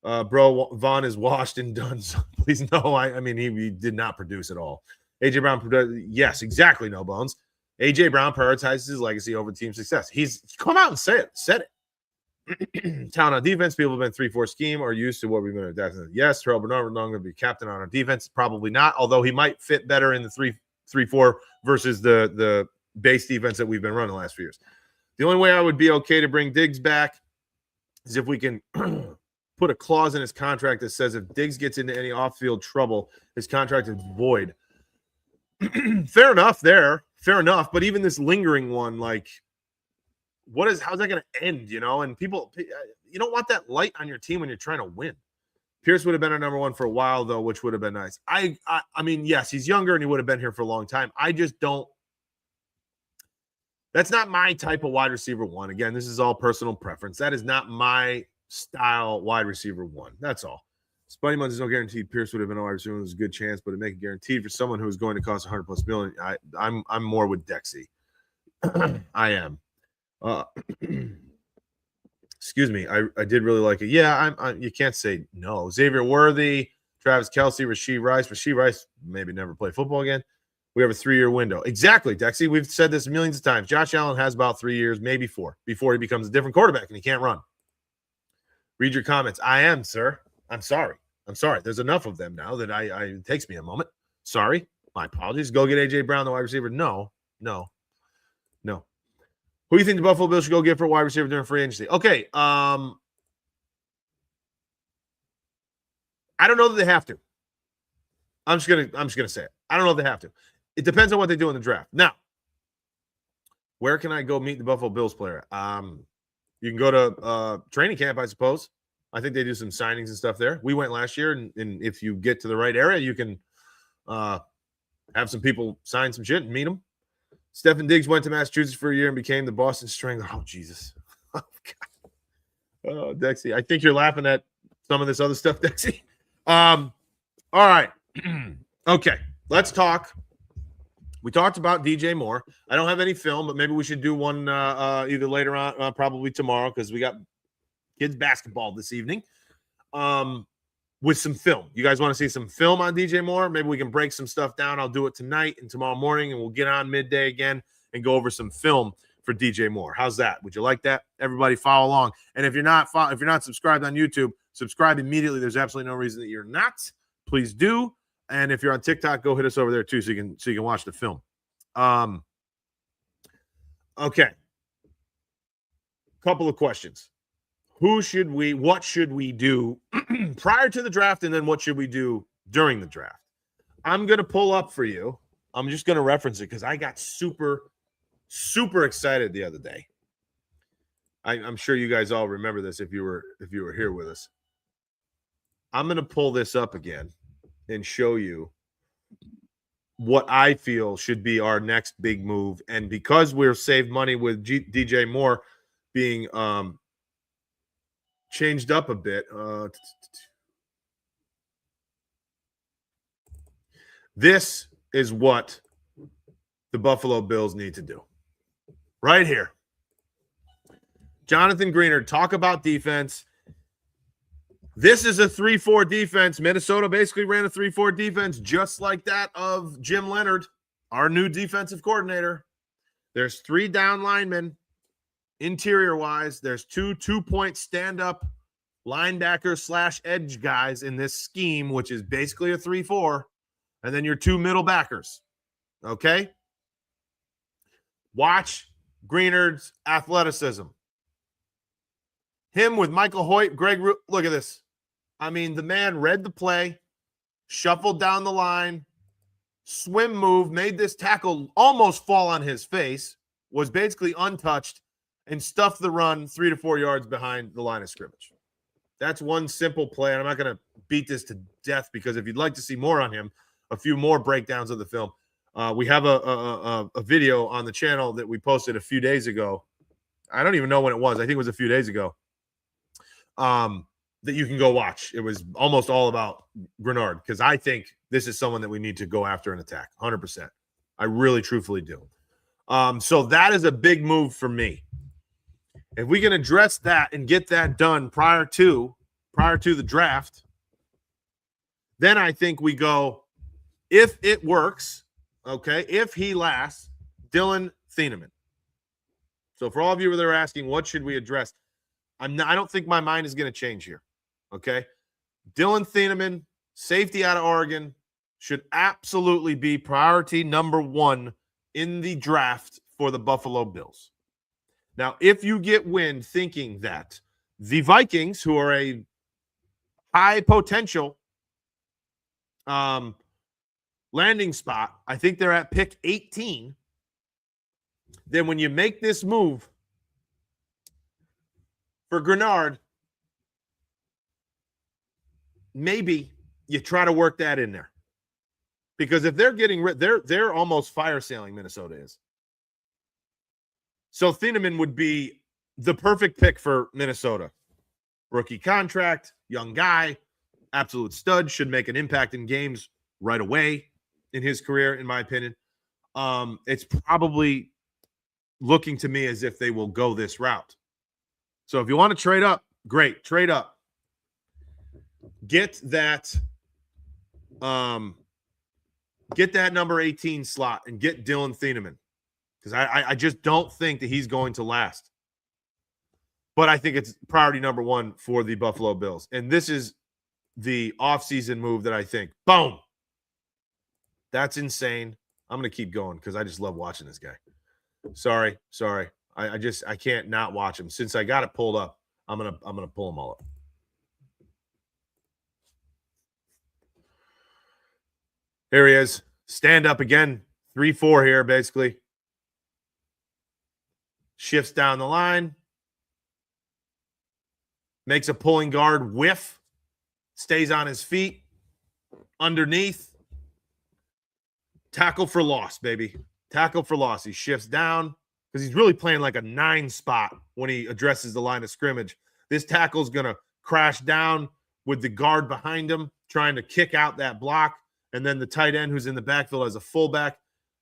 Bro, Vaughn is washed and done. So please no. I mean, he did not produce at all. AJ Brown, yes, exactly. No bones. AJ Brown prioritizes his legacy over team success. He's come out and said it. Town on defense, people have been 3-4 scheme or used to what we've been adapting. Yes, Terrell Bernard going to be captain on our defense. Probably not, although he might fit better in the 3-4 versus the base defense that we've been running the last few years. The only way I would be okay to bring Diggs back is if we can put a clause in his contract that says if Diggs gets into any off-field trouble, his contract is void. Fair enough there. Fair enough. But even this lingering one, like, how's that going to end, And people, you don't want that light on your team when you're trying to win. Pierce would have been our number one for a while, though, which would have been nice. I mean, yes, he's younger and he would have been here for a long time. I just don't. That's not my type of wide receiver one. Again, this is all personal preference. That is not my style wide receiver one. That's all. Spuddy Month is no guarantee Pierce would have been a wide receiver. There's a good chance, but to make it guaranteed for someone who is going to cost $100+ million, I'm more with Dexy. I am. Excuse me. I did really like it. Yeah, you can't say no. Xavier Worthy, Travis Kelce, Rashee Rice. Rashee Rice maybe never play football again. We have a 3-year window. Exactly, Dexy. We've said this millions of times. Josh Allen has about 3 years, maybe 4, before he becomes a different quarterback and he can't run. Read your comments. I am, sir. I'm sorry. There's enough of them now that it takes me a moment. Sorry. My apologies. Go get A.J. Brown, the wide receiver. No. Who do you think the Buffalo Bills should go get for a wide receiver during free agency? Okay. I don't know that they have to. I'm just gonna say it. I don't know if they have to. It depends on what they do in the draft. Now, where can I go meet the Buffalo Bills player? You can go to training camp, I suppose. I think they do some signings and stuff there. We went last year, and if you get to the right area, you can have some people sign some shit and meet them. Stephen Diggs went to Massachusetts for a year and became the Boston Strangler. Oh, Jesus. Oh, God. Oh, Dexy. I think you're laughing at some of this other stuff, Dexy. All right. Okay. Let's talk. We talked about DJ Moore. I don't have any film, but maybe we should do one either later on, probably tomorrow, because we got kids basketball this evening with some film. You guys want to see some film on DJ Moore? Maybe we can break some stuff down. I'll do it tonight and tomorrow morning, and we'll get on midday again and go over some film for DJ Moore. How's that? Would you like that? Everybody follow along. And if you're not subscribed on YouTube, subscribe immediately. There's absolutely no reason that you're not. Please do. And if you're on TikTok, go hit us over there too, so you can watch the film. Okay. Couple of questions. What should we do prior to the draft, and then what should we do during the draft? I'm going to pull up for you. I'm just going to reference it because I got super, super excited the other day. I'm sure you guys all remember this if you were here with us. I'm going to pull this up again and show you what I feel should be our next big move. And because we're saved money with DJ Moore being changed up a bit, this is what the Buffalo Bills need to do. Right here. Jonathan Greenard, talk about defense. This is a 3-4 defense. Minnesota basically ran a 3-4 defense just like that of Jim Leonhard, our new defensive coordinator. There's 3 down linemen interior-wise. There's 2 2-point stand-up linebacker / edge guys in this scheme, which is basically a 3-4. And then your 2 middle backers. Okay? Watch Greenard's athleticism. Him with Michael Hoyt, look at this. I mean, the man read the play, shuffled down the line, swim move, made this tackle almost fall on his face, was basically untouched, and stuffed the run 3 to 4 yards behind the line of scrimmage. That's one simple play, and I'm not going to beat this to death because if you'd like to see more on him, a few more breakdowns of the film, we have a video on the channel that we posted a few days ago. I don't even know when it was. I think it was a few days ago. That you can go watch. It was almost all about Greenard because I think this is someone that we need to go after and attack 100%. I really truthfully do. So that is a big move for me. If we can address that and get that done prior to the draft, then I think we go, if it works, okay, if he lasts, Dylan Thieneman. So for all of you that are asking, what should we address? I don't think my mind is going to change here. Okay. Dylan Thieneman, safety out of Oregon, should absolutely be priority number 1 in the draft for the Buffalo Bills. Now, if you get wind thinking that the Vikings, who are a high potential landing spot, I think they're at pick 18, then when you make this move for Greenard, maybe you try to work that in there. Because if they're getting rid, they're almost fire sailing, Minnesota is. So Thieneman would be the perfect pick for Minnesota. Rookie contract, young guy, absolute stud, should make an impact in games right away in his career, in my opinion. It's probably looking to me as if they will go this route. So if you want to trade up, great, trade up. Get that number 18 slot and get Dylan Thieneman. Because I just don't think that he's going to last. But I think it's priority number 1 for the Buffalo Bills. And this is the offseason move that I think, boom. That's insane. I'm going to keep going because I just love watching this guy. Sorry. I can't not watch him. Since I got it pulled up, I'm gonna pull them all up. Here he is. Stand up again. 3-4 here, basically. Shifts down the line. Makes a pulling guard whiff. Stays on his feet. Underneath. Tackle for loss, baby. Tackle for loss. He shifts down because he's really playing like a 9 spot when he addresses the line of scrimmage. This tackle is going to crash down with the guard behind him, trying to kick out that block. And then the tight end who's in the backfield as a fullback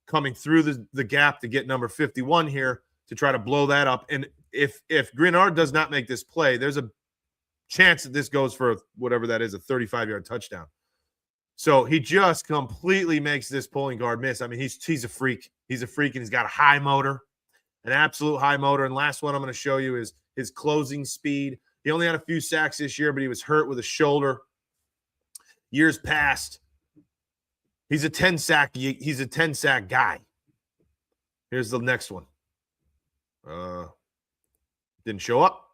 coming through the gap to get number 51 here to try to blow that up. And if Greenard does not make this play, there's a chance that this goes for whatever that is, a 35-yard touchdown. So he just completely makes this pulling guard miss. I mean, he's a freak. He's a freak, and he's got a high motor, an absolute high motor. And last one I'm going to show you is his closing speed. He only had a few sacks this year, but he was hurt with a shoulder. Years past, he's a 10-sack guy. Here's the next one. Didn't show up.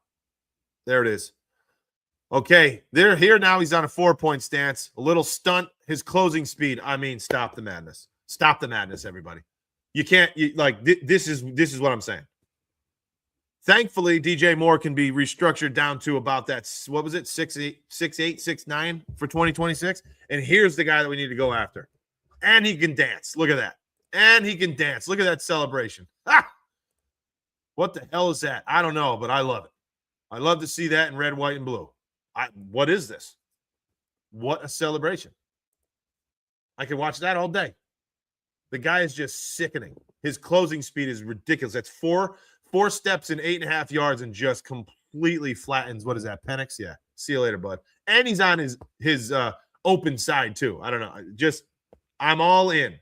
There it is. Okay, they're here now. He's on a 4-point stance. A little stunt. His closing speed. I mean, stop the madness. Stop the madness, everybody. You can't this is what I'm saying. Thankfully, DJ Moore can be restructured down to about that. What was it? 6'8", 6'9" for 2026. And here's the guy that we need to go after. And he can dance. Look at that. And he can dance. Look at that celebration. Ah! What the hell is that? I don't know, but I love it. I love to see that in red, white, and blue. What is this? What a celebration. I can watch that all day. The guy is just sickening. His closing speed is ridiculous. That's four steps in 8.5 yards and just completely flattens. What is that, Penix? Yeah. See you later, bud. And he's on his open side, too. I don't know. I'm all in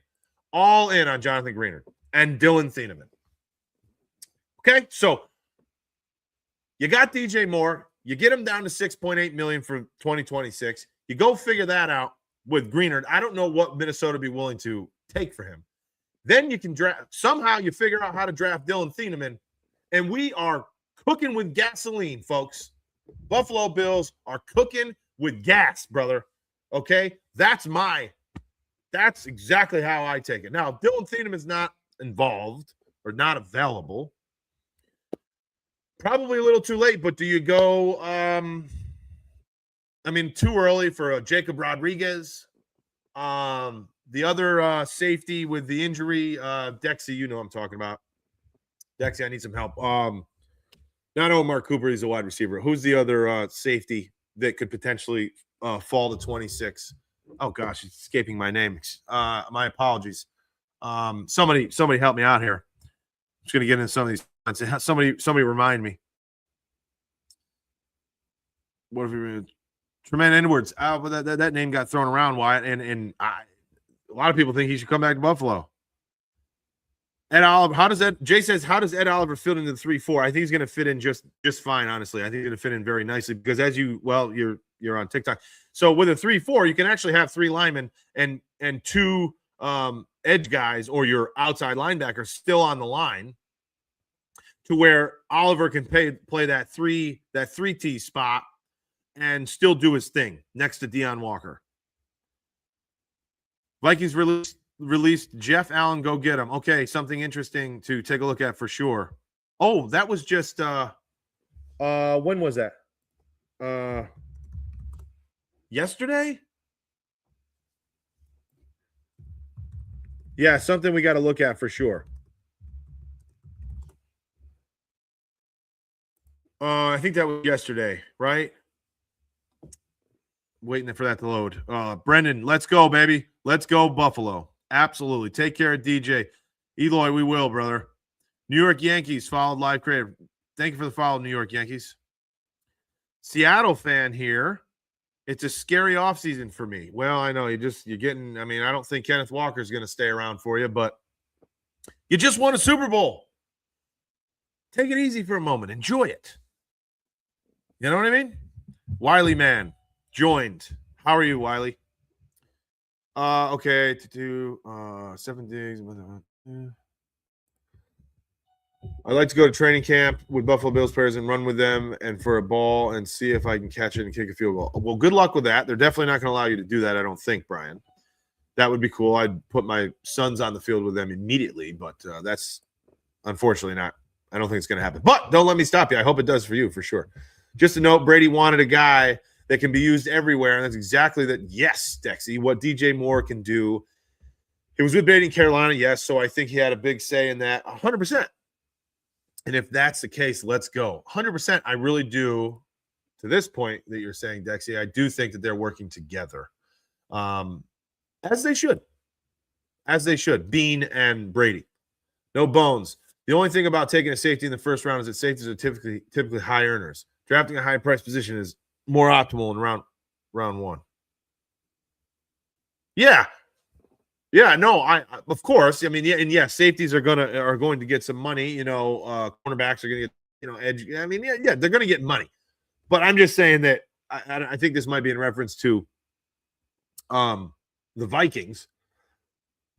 on Jonathan Greenard and Dylan Thieneman. Okay, so you got DJ Moore. You get him down to $6.8 million for 2026. You go figure that out with Greenard. I don't know what Minnesota would be willing to take for him. Then you can draft. Somehow you figure out how to draft Dylan Thieneman, and we are cooking with gasoline, folks. Buffalo Bills are cooking with gas, brother. Okay, that's exactly how I take it. Now, if Dylan Thieneman's not involved or not available, probably a little too late, but do you go too early for Jacob Rodriguez? The other safety with the injury, Dexy, you know what I'm talking about. Dexy, I need some help. Not Omar Cooper, he's a wide receiver. Who's the other safety that could potentially fall to 26? Oh gosh, it's escaping my name. My apologies. Somebody help me out here. I'm just gonna get into some of these. Somebody remind me. What if we Tremaine Edwards? That name got thrown around, Wyatt, and a lot of people think he should come back to Buffalo. Ed Oliver, Jay says, how does Ed Oliver fit into the 3-4? I think he's going to fit in just fine, honestly. I think he's going to fit in very nicely because you're on TikTok. So with a 3-4, you can actually have 3 linemen and 2 edge guys or your outside linebacker still on the line, to where Oliver can play that 3T spot and still do his thing next to Deion Walker. Vikings released Jeff Allen. Go get him. Okay, something interesting to take a look at for sure. Oh, that was just when was that? Yesterday? Yeah, something we got to look at for sure. I think that was yesterday, right? Waiting for that to load. Brendan, let's go, baby. Let's go, Buffalo. Absolutely. Take care of DJ. Eloy, we will, brother. New York Yankees followed live creative. Thank you for the follow, New York Yankees. Seattle fan here. It's a scary offseason for me. Well, I know you're getting, I don't think Kenneth Walker is going to stay around for you, but you just won a Super Bowl. Take it easy for a moment. Enjoy it. You know what I mean? Wiley Man joined. How are you, Wiley? Okay, to do 7 days. I'd like to go to training camp with Buffalo Bills players and run with them and for a ball and see if I can catch it and kick a field goal. Well, good luck with that. They're definitely not going to allow you to do that, I don't think, Brian. That would be cool. I'd put my sons on the field with them immediately, but that's unfortunately not. I don't think it's going to happen. But don't let me stop you. I hope it does for you, for sure. Just a note, Brady wanted a guy that can be used everywhere, and that's exactly that. Yes, Dexy, what DJ Moore can do He was with Beatty in Carolina, yes. So I think he had a big say in that, 100%. And if that's the case, let's go. 100%. I really do, to this point that you're saying, Dexy, I do think that they're working together. As they should. As they should. Bean and Brady. No bones. The only thing about taking a safety in the first round is that safeties are typically high earners. Drafting a high price position is more optimal in round one. Yeah. Yeah, no, I of course. I mean, yeah, and yeah, safeties are going to get some money. Cornerbacks are going to get edge. I mean, yeah, they're going to get money. But I'm just saying that I think this might be in reference to the Vikings.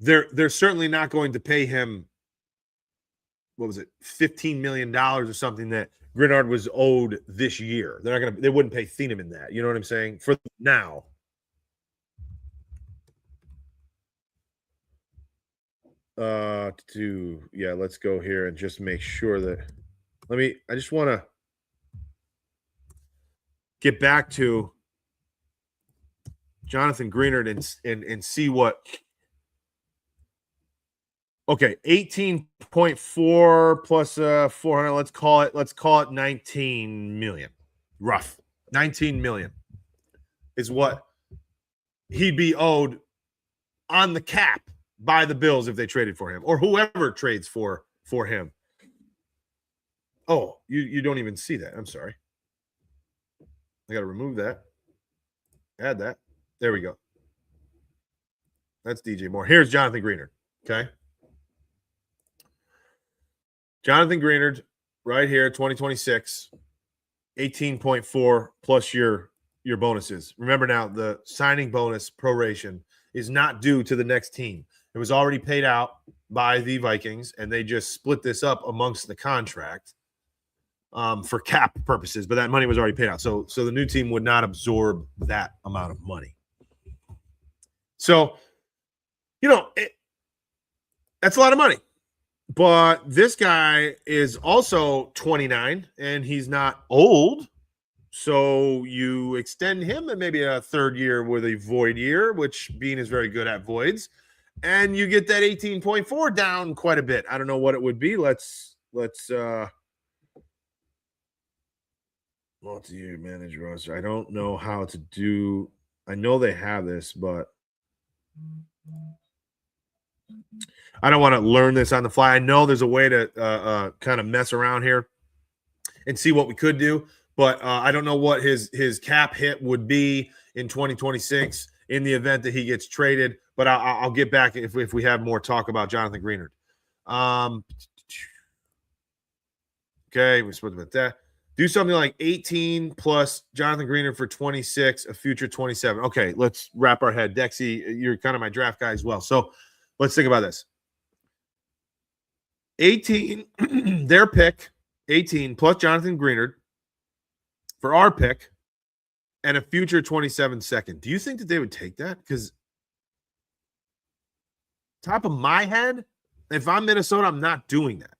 They're certainly not going to pay him. What was it, $15 million or something that Grenard was owed this year? They wouldn't pay Thieneman that. You know what I'm saying? For now. Let's go here and just make sure that I just want to get back to Jonathan Greenard and see what. Okay, 18.4 plus 400. Let's call it 19 million. Rough. 19 million is what he'd be owed on the cap by the Bills if they traded for him, or whoever trades for him. Oh, you don't even see that. I'm sorry. I got to remove that. Add that. There we go. That's DJ Moore. Here's Jonathan Greenard. Okay. Jonathan Greenard, right here, 2026, 18.4 plus your bonuses. Remember now, the signing bonus proration is not due to the next team. It was already paid out by the Vikings, and they just split this up amongst the contract for cap purposes, but that money was already paid out. So the new team would not absorb that amount of money. So, that's a lot of money. But this guy is also 29, and he's not old. So you extend him and maybe a third year with a void year, which Bean is very good at voids. And you get that 18.4 down quite a bit. I don't know what it would be. Let's multi-year manage roster. I don't know how to do. I know they have this, but I don't want to learn this on the fly. I know there's a way to kind of mess around here and see what we could do, but I don't know what his cap hit would be in 2026 in the event that he gets traded. But I'll get back if we have more talk about Jonathan Greenard. Okay, we're supposed to about that. Do something like 18 plus Jonathan Greenard for 26, a future 27. Okay, let's wrap our head. Dexy, you're kind of my draft guy as well. So let's think about this. 18, their pick, 18 plus Jonathan Greenard for our pick and a future 27 second. Do you think that they would take that? Because top of my head, if I'm Minnesota, I'm not doing that.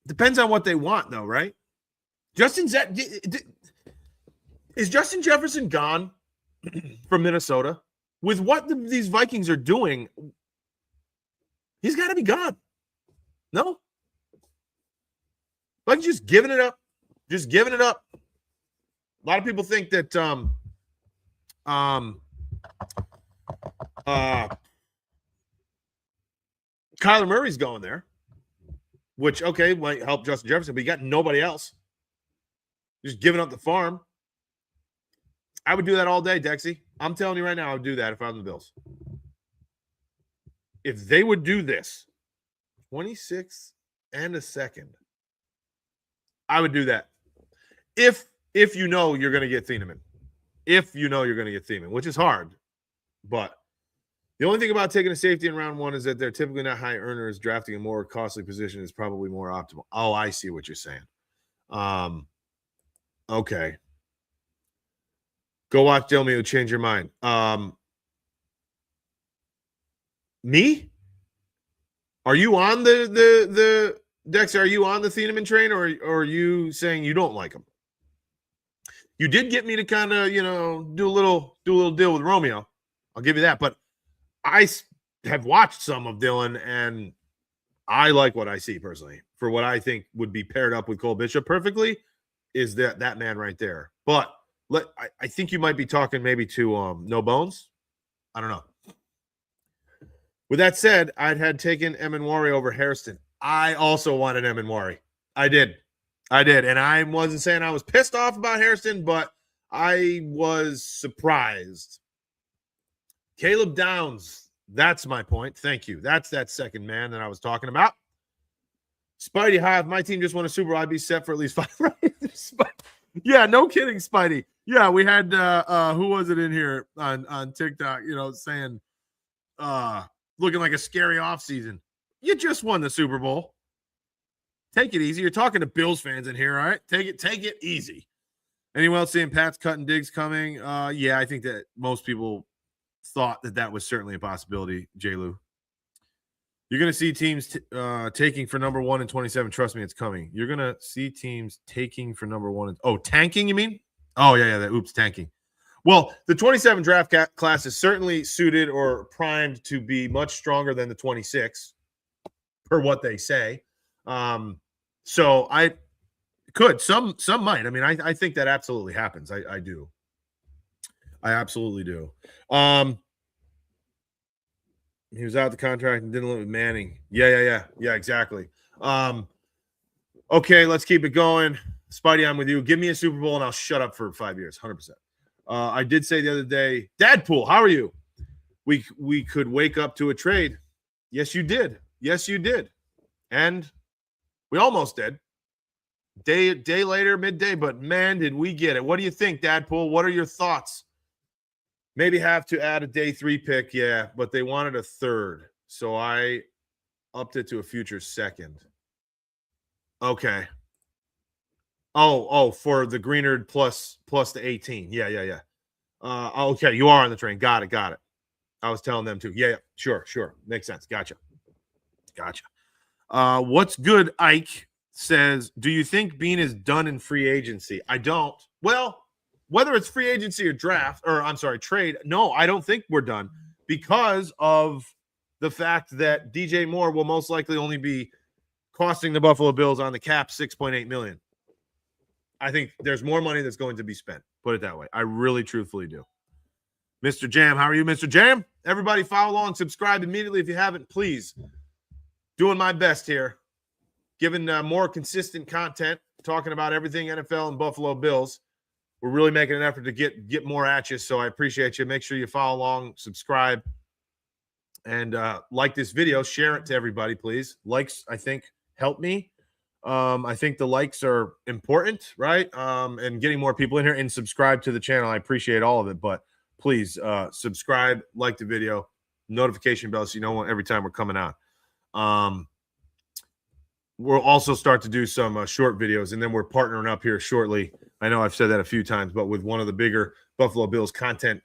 Depends on what they want, though, right? Is Justin Jefferson gone from Minnesota? With what these Vikings are doing, he's got to be gone. No? Vikings just giving it up. Just giving it up. A lot of people think that Kyler Murray's going there, which, okay, might help Justin Jefferson, but you got nobody else. Just giving up the farm. I would do that all day, Dexy. I'm telling you right now, I would do that if I was the Bills. If they would do this, 26 and a second, I would do that. If you know you're going to get Thieneman. If you know you're going to get Thieneman, which is hard. But the only thing about taking a safety in round one is that they're typically not high earners. Drafting a more costly position is probably more optimal. Oh, I see what you're saying. Okay. Go watch Tell Me It'll Change Your Mind. Me? Are you on the Dex? Are you on the Thieneman train, or are you saying you don't like him? You did get me to kind of, do a little deal with Romeo. I'll give you that. But I have watched some of Dylan, and I like what I see personally. For what I think would be paired up with Cole Bishop perfectly is that man right there. But I think you might be talking maybe to No Bones. I don't know. With that said, had taken Emanwari over Hairston. I also wanted Emanwari. I did. And I wasn't saying I was pissed off about Hairston, but I was surprised. Caleb Downs. That's my point. Thank you. That's that second man that I was talking about. Spidey Hive, my team just won a Super Bowl. I'd be set for at least 5. Yeah, no kidding, Spidey. Yeah, we had who was it in here on TikTok, saying looking like a scary offseason. You just won the Super Bowl. Take it easy. You're talking to Bills fans in here, all right? Take it easy. Anyone else seeing Pat's cut and Diggs coming? Yeah, I think that most people thought that was certainly a possibility, J. Lou. You're going to see teams taking for number 1 in 27. Trust me, it's coming. You're going to see teams taking for number 1. Tanking, you mean? Oh, yeah. Tanking. Well, the 27 draft class is certainly suited or primed to be much stronger than the 26, per what they say. So I could. Some might. I mean, I think that absolutely happens. I do. I absolutely do. He was out the contract and didn't live with Manning. Yeah, exactly. Okay, let's keep it going. Spidey, I'm with you. Give me a Super Bowl and I'll shut up for 5 years, 100%. I did say the other day, Dadpool, how are you? We could wake up to a trade. Yes, you did. And we almost did. Day later, midday, but man, did we get it. What do you think, Dadpool? What are your thoughts? Maybe have to add a day 3 pick, yeah, but they wanted a 3rd. So I upped it to a future 2nd. Okay. Oh, for the Greenard plus the 18. Yeah. Okay, you are on the train. Got it. I was telling them too. Yeah, sure. Makes sense. Gotcha. What's good, Ike says, do you think Bean is done in free agency? I don't. Well, whether it's free agency or trade, no, I don't think we're done because of the fact that DJ Moore will most likely only be costing the Buffalo Bills on the cap $6.8 million. I think there's more money that's going to be spent. Put it that way. I really, truthfully do. Mr. Jam, how are you, Mr. Jam? Everybody follow along, subscribe immediately if you haven't, please. Doing my best here. Giving more consistent content, talking about everything NFL and Buffalo Bills. We're really making an effort to get more at you, so I appreciate you. Make sure you follow along, subscribe, and like this video. Share it to everybody, please. Likes, I think, help me. I think the likes are important, right? And getting more people in here and subscribe to the channel. I appreciate all of it, but please subscribe, like the video, notification bell so you know every time we're coming out. We'll also start to do some short videos, and then we're partnering up here shortly. I know I've said that a few times, but with one of the bigger Buffalo Bills content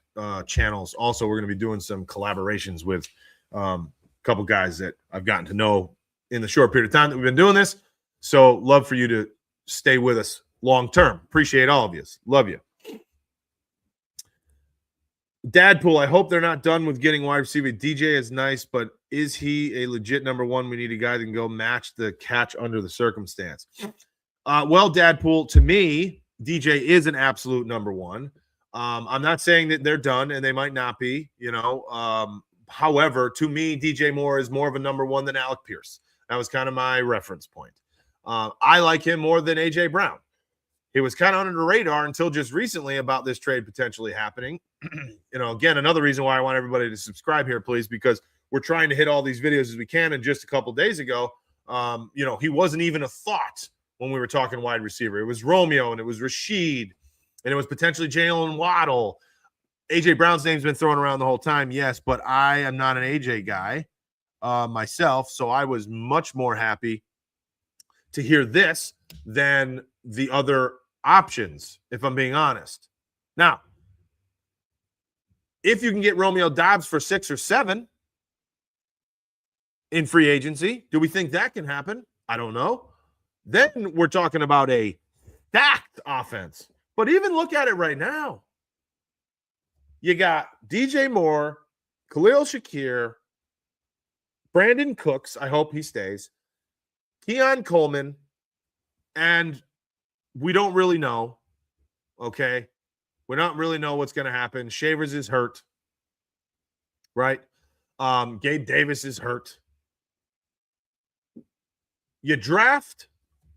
channels. Also, we're going to be doing some collaborations with a couple guys that I've gotten to know in the short period of time that we've been doing this. So love for you to stay with us long term. Appreciate all of you. Love you. Dadpool, I hope they're not done with getting wide receiver. DJ is nice, but is he a legit number 1? We need a guy that can go match the catch under the circumstance. Well, Dadpool, to me, DJ is an absolute number 1. I'm not saying that they're done, and they might not be, however, to me, DJ Moore is more of a number 1 than Alec Pierce. That was kind of my reference point. I like him more than A.J. Brown. He was kind of under the radar until just recently about this trade potentially happening. Again, another reason why I want everybody to subscribe here, please, because we're trying to hit all these videos as we can. And just a couple days ago, he wasn't even a thought when we were talking wide receiver. It was Romeo and it was Rashid and it was potentially Jalen Waddle. A.J. Brown's name's been thrown around the whole time, yes, but I am not an A.J. guy myself, so I was much more happy to hear this than the other options, if I'm being honest. Now, if you can get Romeo Doubs for 6 or 7 in free agency, do we think that can happen? I don't know. Then we're talking about a stacked offense But even look at it right now. You got DJ Moore, Khalil Shakir, Brandon Cooks. I hope he stays. Keon Coleman. And we don't really know. Okay. We don't really know what's going to happen. Shavers is hurt. Right? Gabe Davis is hurt. You draft,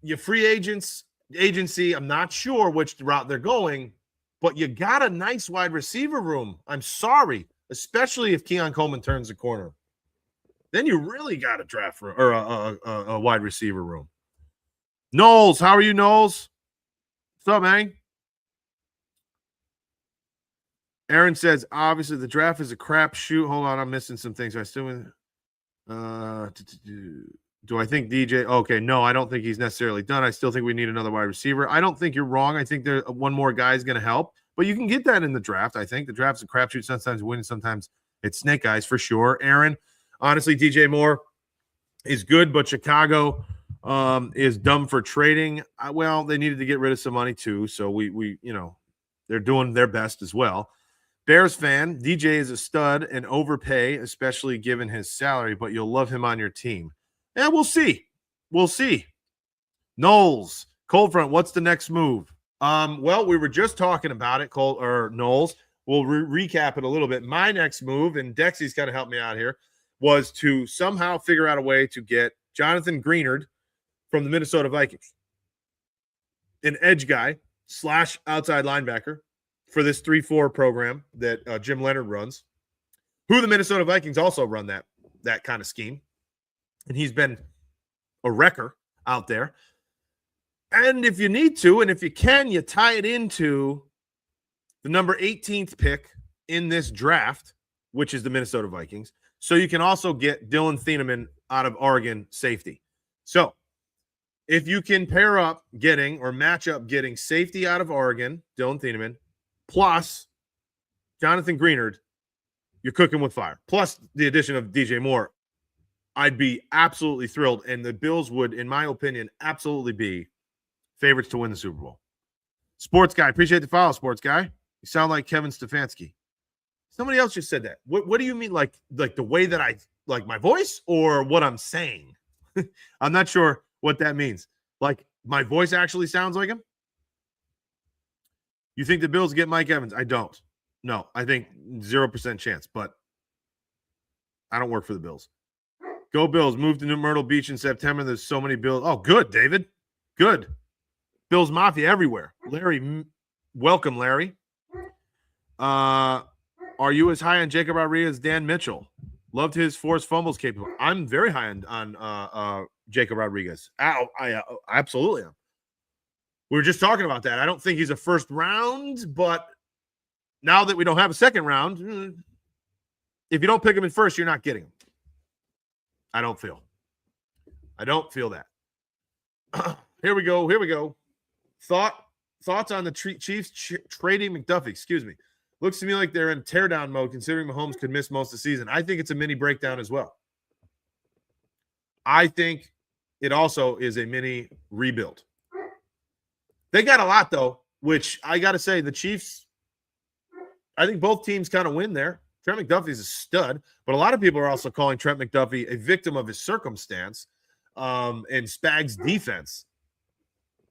your free agency. I'm not sure which route they're going, but you got a nice wide receiver room. I'm sorry, especially if Keon Coleman turns the corner. Then you really got a draft room or a wide receiver room. Knowles, how are you, Knowles? What's up, man? Aaron says, obviously, the draft is a crapshoot. Hold on, I'm missing some things. I still do I think DJ? Okay, no, I don't think he's necessarily done. I still think we need another wide receiver. I don't think you're wrong. I think there one more guy is going to help, but you can get that in the draft. I think the draft's a crapshoot. Sometimes win, sometimes it's snake eyes for sure. Aaron, honestly, DJ Moore is good, but Chicago is dumb for trading. Well, they needed to get rid of some money too, so we they're doing their best as well. Bears fan, DJ is a stud and overpay, especially given his salary, but you'll love him on your team. Yeah, we'll see. We'll see. Knowles, Cold Front, what's the next move? Well, we were just talking about it, Knowles. We'll recap it a little bit. My next move, and Dexy's kind of helped me out here, was to somehow figure out a way to get Jonathan Greenard from the Minnesota Vikings, an edge guy / outside linebacker for this 3-4 program that Jim Leonard runs, who the Minnesota Vikings also run that kind of scheme. And he's been a wrecker out there. And if you need to, and if you can, you tie it into the number 18th pick in this draft, which is the Minnesota Vikings. So you can also get Dylan Thieneman out of Oregon safety. So if you can pair up getting or match up getting safety out of Oregon, Dylan Thieneman, plus Jonathan Greenard, you're cooking with fire. Plus the addition of DJ Moore, I'd be absolutely thrilled. And the Bills would, in my opinion, absolutely be favorites to win the Super Bowl. Sports Guy, appreciate the follow, Sports Guy. You sound like Kevin Stefanski. Somebody else just said that. What do you mean, like the way that I like my voice or what I'm saying? I'm not sure what that means. Like my voice actually sounds like him? You think the Bills get Mike Evans? I don't. No, I think 0% chance, but I don't work for the Bills. Go Bills. Move to New Myrtle Beach in September. There's so many Bills. Oh, good, David. Good. Bills Mafia everywhere. Larry, welcome, Larry. Are you as high on Jacob Rodriguez as Dan Mitchell? Loved his forced fumbles capable. I'm very high on Jacob Rodriguez. I absolutely am. We were just talking about that. I don't think he's a first round, but now that we don't have a second round, if you don't pick him in first, you're not getting him. I don't feel that. Here we go. Thoughts on the Chiefs trading McDuffie? Excuse me. Looks to me like they're in teardown mode, considering Mahomes could miss most of the season. I think it's a mini breakdown as well. I think it also is a mini rebuild. They got a lot, though, which I got to say, the Chiefs, I think both teams kind of win there. Trent McDuffie's a stud, but a lot of people are also calling Trent McDuffie a victim of his circumstance and Spag's defense.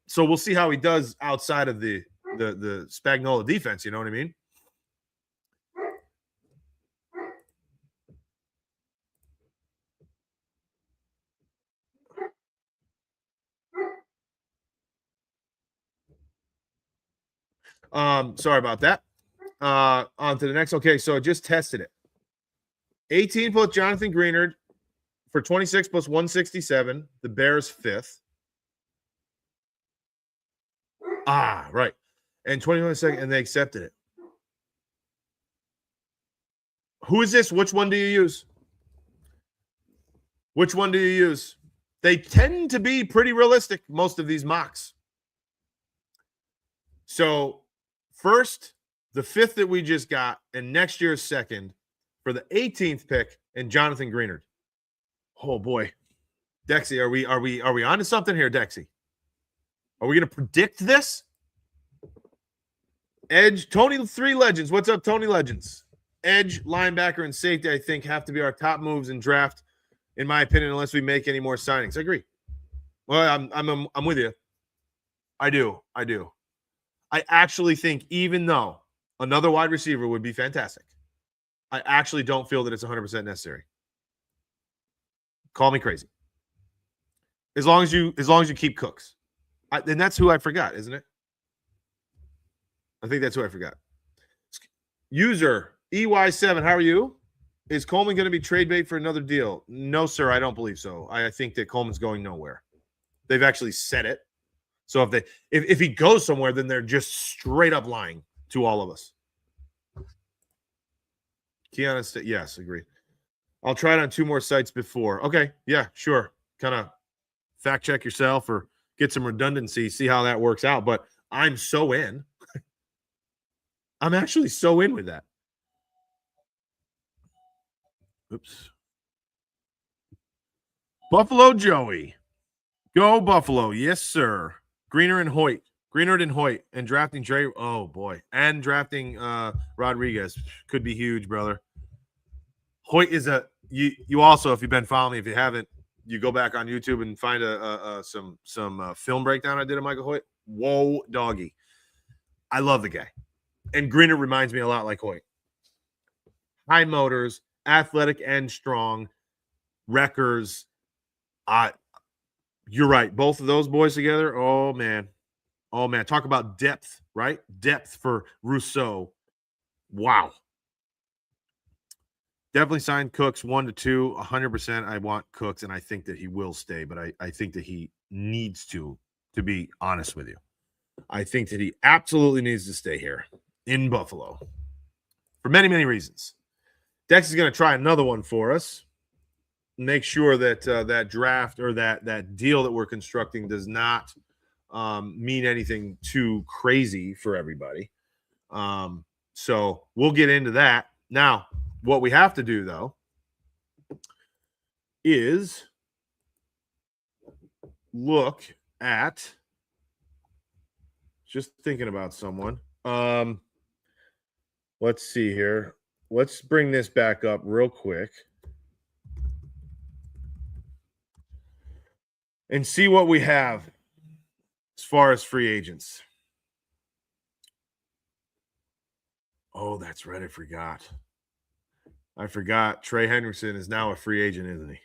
So we'll see how he does outside of the Spagnuolo defense. You know what I mean? Sorry about that. On to the next. Okay, so I just tested it. 18 plus Jonathan Greenard for 26 plus 167. The Bears 5th. Right. And 21 seconds, and they accepted it. Who is this? Which one do you use? Which one do you use? They tend to be pretty realistic, most of these mocks. So first, the 5th that we just got, and next year's 2nd for the 18th pick and Jonathan Greenard. Oh boy. Dexy, are we onto something here, Dexy? Are we going to predict this? Edge, Tony 3 Legends. What's up, Tony Legends? Edge, linebacker, and safety, I think, have to be our top moves in draft, in my opinion, unless we make any more signings. I agree. Well, I'm with you. I do. I actually think, even though another wide receiver would be fantastic, I actually don't feel that it's 100% necessary. Call me crazy. As long as you keep Cooks. And that's who I forgot, isn't it? I think that's who I forgot. User EY7, how are you? Is Coleman going to be trade bait for another deal? No, sir, I don't believe so. I think that Coleman's going nowhere. They've actually said it. So if he goes somewhere, then they're just straight up lying to all of us. Keanu State, yes, agree. I'll try it on 2 more sites before. Okay, yeah, sure. Kind of fact check yourself or get some redundancy, see how that works out. But I'm so in. I'm actually so in with that. Oops. Buffalo Joey. Go Buffalo. Yes, sir. Greener and Hoyt, and drafting Dre. Oh boy, and drafting Rodriguez could be huge, brother. Hoyt is you also, if you've been following me, if you haven't, you go back on YouTube and find some film breakdown I did of Michael Hoyt. Whoa, doggy, I love the guy, and Greener reminds me a lot like Hoyt. High motors, athletic and strong, wreckers. You're right. Both of those boys together. Oh, man. Talk about depth, right? Depth for Rousseau. Wow. Definitely signed Cooks 1 to 2. 100%. I want Cooks, and I think that he will stay, but I think that he needs to be honest with you. I think that he absolutely needs to stay here in Buffalo for many, many reasons. Dex is going to try another one for us. Make sure that that draft or that deal that we're constructing does not mean anything too crazy for everybody. So we'll get into that. Now, what we have to do, though, is look at just thinking about someone. Let's see here. Let's bring this back up real quick and see what we have as far as free agents. Oh, that's right. I forgot. Trey Hendrickson is now a free agent, isn't he?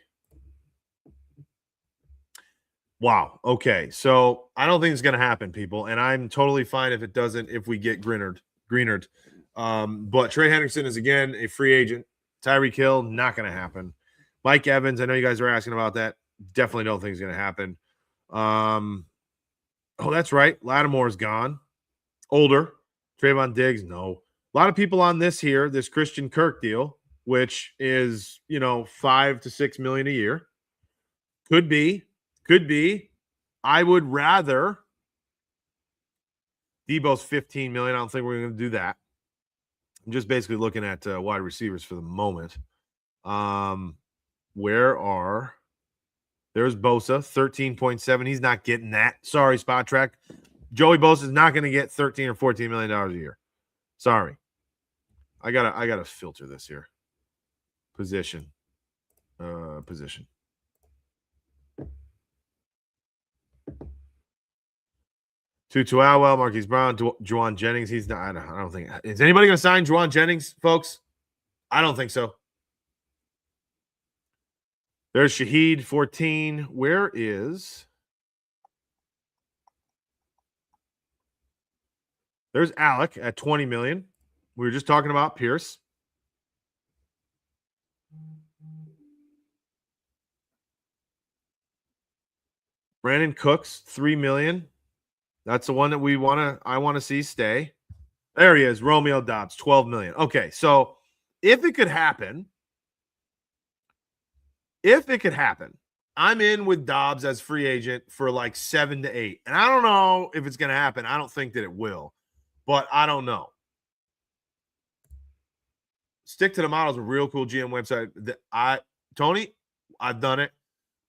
Wow. Okay. So I don't think it's going to happen, people. And I'm totally fine if it doesn't, if we get Greenard. But Trey Hendrickson is, again, a free agent. Tyreek Hill, not going to happen. Mike Evans, I know you guys are asking about that. Definitely don't think it's going to happen. Oh, that's right. Lattimore's gone. Older. Trayvon Diggs, no. A lot of people on this Christian Kirk deal, which is, $5 to $6 million a year. Could be. I would rather Debo's $15 million. I don't think we're going to do that. I'm just basically looking at wide receivers for the moment. There's Bosa, 13.7. He's not getting that. Sorry, Spot Track. Joey Bosa is not going to get $13 or $14 million a year. Sorry. I gotta filter this here. Position. Tutu Atwell, Marquise Brown, Juwan Jennings. He's not. I don't think. Is anybody going to sign Juwan Jennings, folks? I don't think so. There's Shaheed, 14. Where is? There's Alec at 20 million. We were just talking about Pierce. Brandon Cooks, 3 million. That's the one that I want to see stay. There he is, Romeo Dobbs, 12 million. Okay, so if it could happen, I'm in with Dobbs as free agent for like 7 to 8. And I don't know if it's going to happen. I don't think that it will, but I don't know. Stick to the Model is a real cool GM website. Tony, I've done it.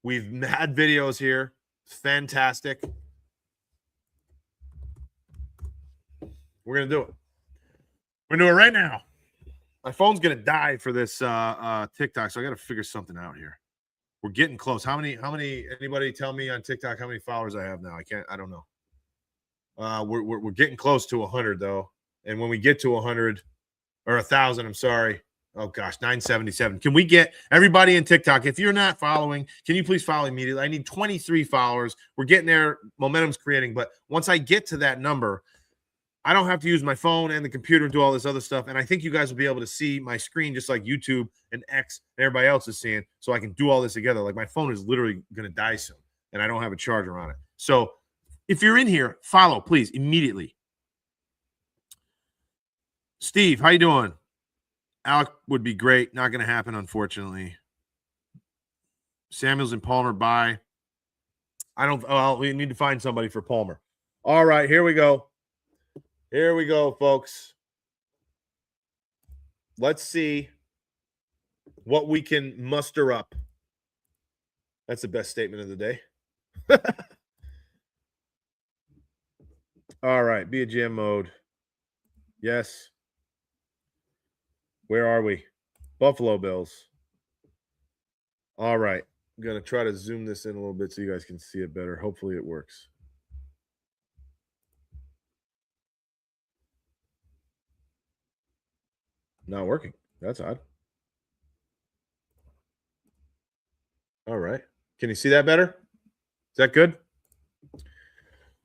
We've had videos here. Fantastic. We're going to do it. We're doing it right now. My phone's gonna die for this TikTok, so I got to figure something out here. We're getting close. How many? Anybody tell me on TikTok how many followers I have now? I don't know. We're getting close to 100 though, and when we get to 100 or 1,000, I'm sorry. Oh gosh, 977. Can we get everybody in TikTok? If you're not following, can you please follow immediately? I need 23 followers. We're getting there. Momentum's creating, but once I get to that number, I don't have to use my phone and the computer and do all this other stuff. And I think you guys will be able to see my screen just like YouTube and X and everybody else is seeing, so I can do all this together. Like my phone is literally going to die soon, and I don't have a charger on it. So if you're in here, follow, please, immediately. Steve, how you doing? Alec would be great. Not going to happen, unfortunately. Samuels and Palmer, bye. We need to find somebody for Palmer. All right, here we go. Here we go, folks. Let's see what we can muster up. That's the best statement of the day. All right, be a GM mode. Yes. Where are we? Buffalo Bills. All right. I'm going to try to zoom this in a little bit so you guys can see it better. Hopefully it works. Not working. That's odd. All right. Can you see that better? Is that good?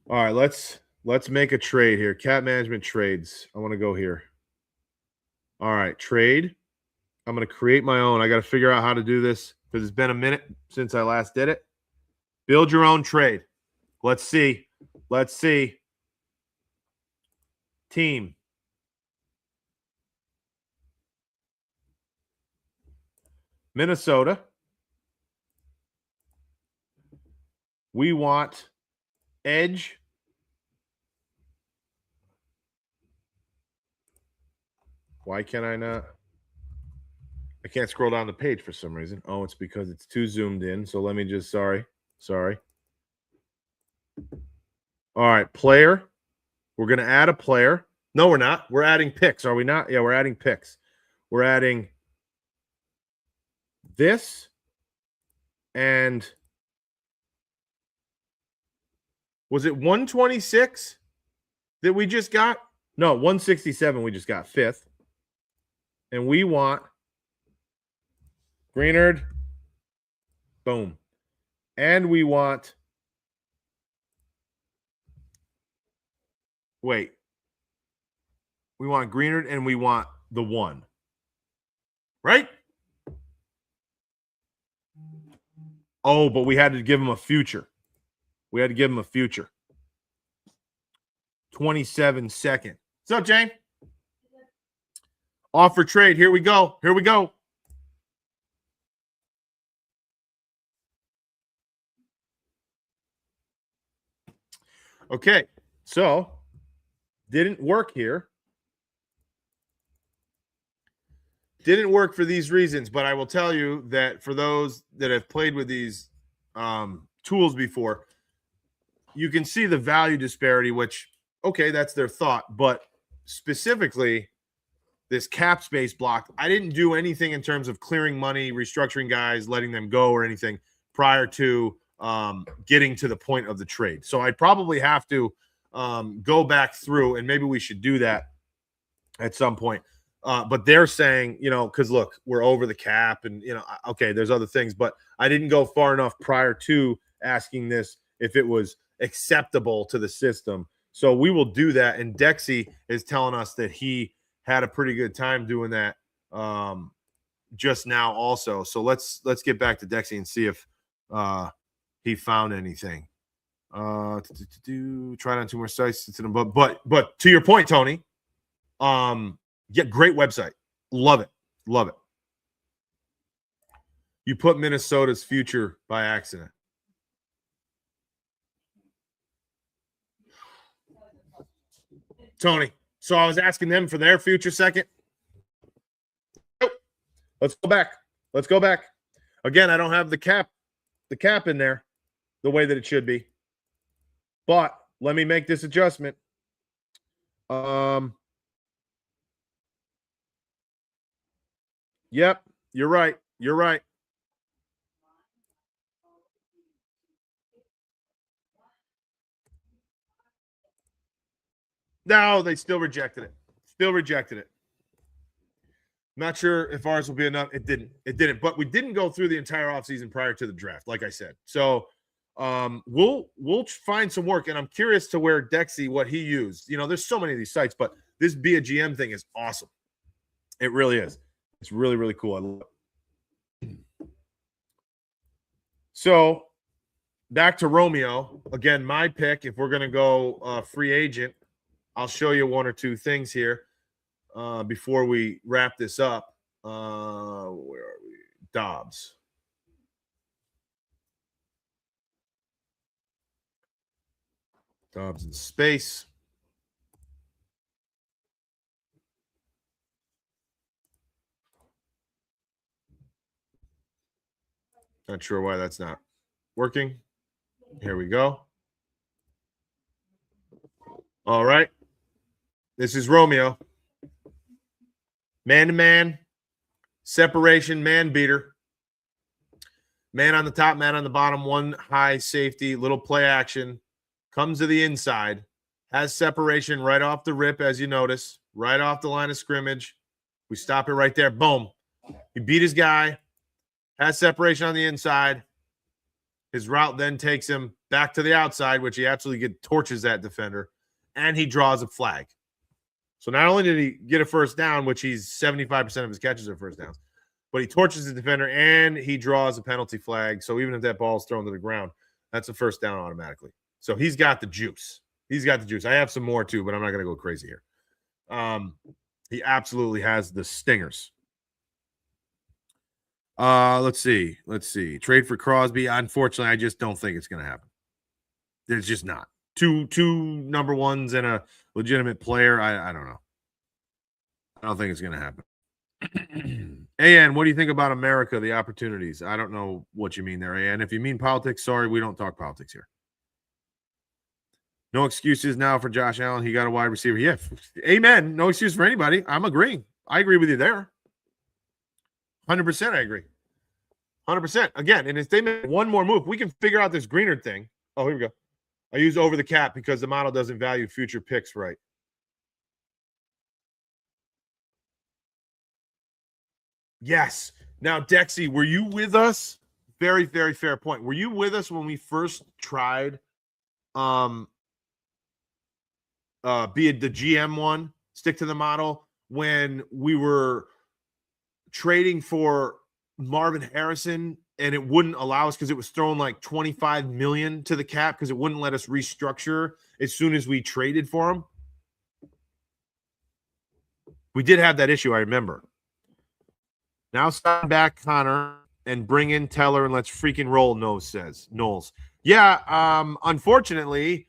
All right, let's make a trade here. Cap management trades. I want to go here. All right, trade. I'm going to create my own. I got to figure out how to do this because it's been a minute since I last did it. Build your own trade. Let's see. Let's see. Team. Minnesota. We want edge. Why can't I not? I can't scroll down the page for some reason. Oh, it's because it's too zoomed in. So let me just, sorry. All right, player. We're going to add a player. No, we're not. We're adding picks, are we not? Yeah, we're adding picks. We're adding this and was it 126 that we just got? No, 167 we just got, fifth. And we want Greenard. Boom. And we want we want Greenard and we want the 1. Right? Oh, but we had to give him a future. 27 second. What's up, Jane? Offer trade. Here we go. Okay. So, didn't work here. Didn't work for these reasons, but I will tell you that for those that have played with these tools before, you can see the value disparity, which, okay, that's their thought. But specifically, this cap space block, I didn't do anything in terms of clearing money, restructuring guys, letting them go or anything prior to getting to the point of the trade. So I'd probably have to go back through, and maybe we should do that at some point. But they're saying, because look, we're over the cap and, okay, there's other things, but I didn't go far enough prior to asking this if it was acceptable to the system. So we will do that. And Dexy is telling us that he had a pretty good time doing that just now also. So let's get back to Dexy and see if he found anything. Try it on 2 more sites. But to your point, Tony, yeah, great website. Love it. You put Minnesota's future by accident. Tony, so I was asking them for their future second. Let's go back. Again, I don't have the cap in there the way that it should be. But let me make this adjustment. Yep. You're right. You're right. No, they still rejected it. Still rejected it. Not sure if ours will be enough. It didn't. It didn't. But we didn't go through the entire offseason prior to the draft, like I said. So we'll find some work. And I'm curious to where Dexy, what he used. You know, there's so many of these sites, but this Be a GM thing is awesome. It really is. It's really, really cool. I love it. So back to Romeo. Again, my pick. If we're going to go free agent, I'll show you one or two things here before we wrap this up. Where are we? Dobbs. Dobbs in space. Not sure why that's not working. Here we go. All right. This is Romeo. Man-to-man, separation, man beater. Man on the top, man on the bottom, one high safety, little play action. Comes to the inside. Has separation right off the rip, as you notice. Right off the line of scrimmage. We stop it right there. Boom. He beat his guy. Has separation on the inside. His route then takes him back to the outside, which he absolutely torches that defender. And he draws a flag. So not only did he get a first down, which he's 75% of his catches are first downs, but he torches the defender and he draws a penalty flag. So even if that ball is thrown to the ground, that's a first down automatically. So he's got the juice. He's got the juice. I have some more too, but I'm not going to go crazy here. He absolutely has the stingers. Let's see. Trade for Crosby. Unfortunately, I just don't think it's going to happen. There's just not. Two number ones and a legitimate player. I don't know. I don't think it's going to happen. AN, what do you think about America, the opportunities? I don't know what you mean there, AN. If you mean politics, sorry, we don't talk politics here. No excuses now for Josh Allen. He got a wide receiver. Yeah, amen. No excuse for anybody. I'm agreeing. I agree with you there. 100% I agree. 100%. Again, and if they make one more move, we can figure out this Greener thing. Oh, here we go. I use over the cap because the model doesn't value future picks right. Yes. Now, Dexy, were you with us? Very, very fair point. Were you with us when we first tried be it the GM one, stick to the model, when we were trading for Marvin Harrison and it wouldn't allow us because it was thrown like $25 million to the cap because it wouldn't let us restructure as soon as we traded for him? We did have that issue, I remember. Now sign back Connor and bring in Teller and let's freaking roll, Knowles. Yeah, unfortunately,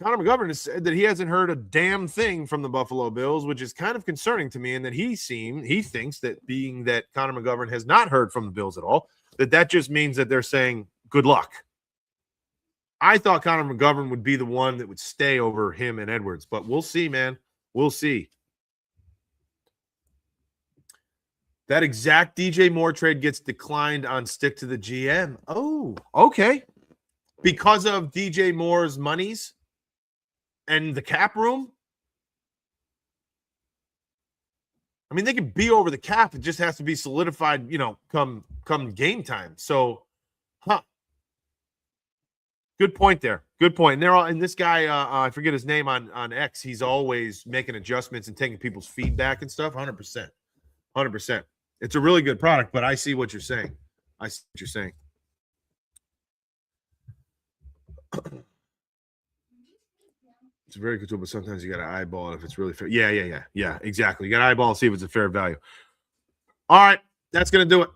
Connor McGovern has said that he hasn't heard a damn thing from the Buffalo Bills, which is kind of concerning to me, and that he thinks that being that Connor McGovern has not heard from the Bills at all, that just means that they're saying good luck. I thought Connor McGovern would be the one that would stay over him and Edwards, but we'll see, man. We'll see. That exact DJ Moore trade gets declined on Stick to the GM. Oh, okay. Because of DJ Moore's monies and the cap room? I mean, they can be over the cap. It just has to be solidified, come game time. So, good point there. Good point. And this guy, I forget his name on X. He's always making adjustments and taking people's feedback and stuff. 100%. 100%. It's a really good product, but I see what you're saying. It's a very good tool, but sometimes you got to eyeball it if it's really fair. Yeah, exactly. You got to eyeball and see if it's a fair value. All right, that's going to do it.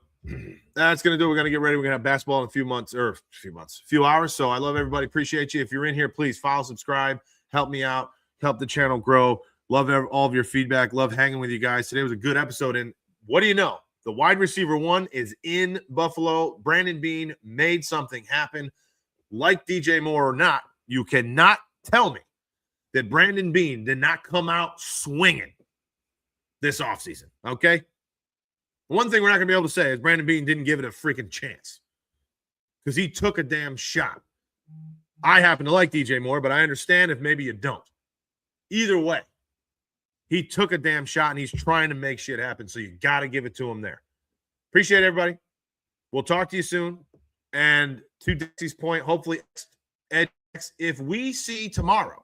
We're going to get ready. We're going to have basketball in a few hours. So I love everybody. Appreciate you. If you're in here, please follow, subscribe, help me out, help the channel grow. Love all of your feedback. Love hanging with you guys. Today was a good episode. And what do you know? The wide receiver one is in Buffalo. Brandon Beane made something happen. Like DJ Moore or not, you cannot tell me that Brandon Beane did not come out swinging this offseason, okay? One thing we're not going to be able to say is Brandon Beane didn't give it a freaking chance because he took a damn shot. I happen to like DJ Moore, but I understand if maybe you don't. Either way, he took a damn shot, and he's trying to make shit happen, so you got to give it to him there. Appreciate everybody. We'll talk to you soon. And to Dixie's point, hopefully, if we see tomorrow,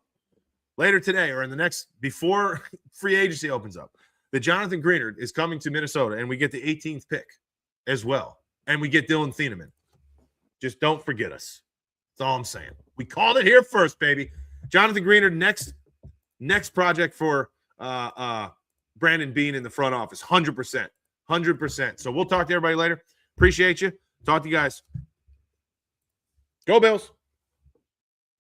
later today, or in the next, before free agency opens up, that Jonathan Greenard is coming to Minnesota, and we get the 18th pick as well, and we get Dylan Thieneman. Just don't forget us. That's all I'm saying. We called it here first, baby. Jonathan Greenard, next project for Brandon Beane in the front office, 100%. 100%. So we'll talk to everybody later. Appreciate you. Talk to you guys. Go Bills.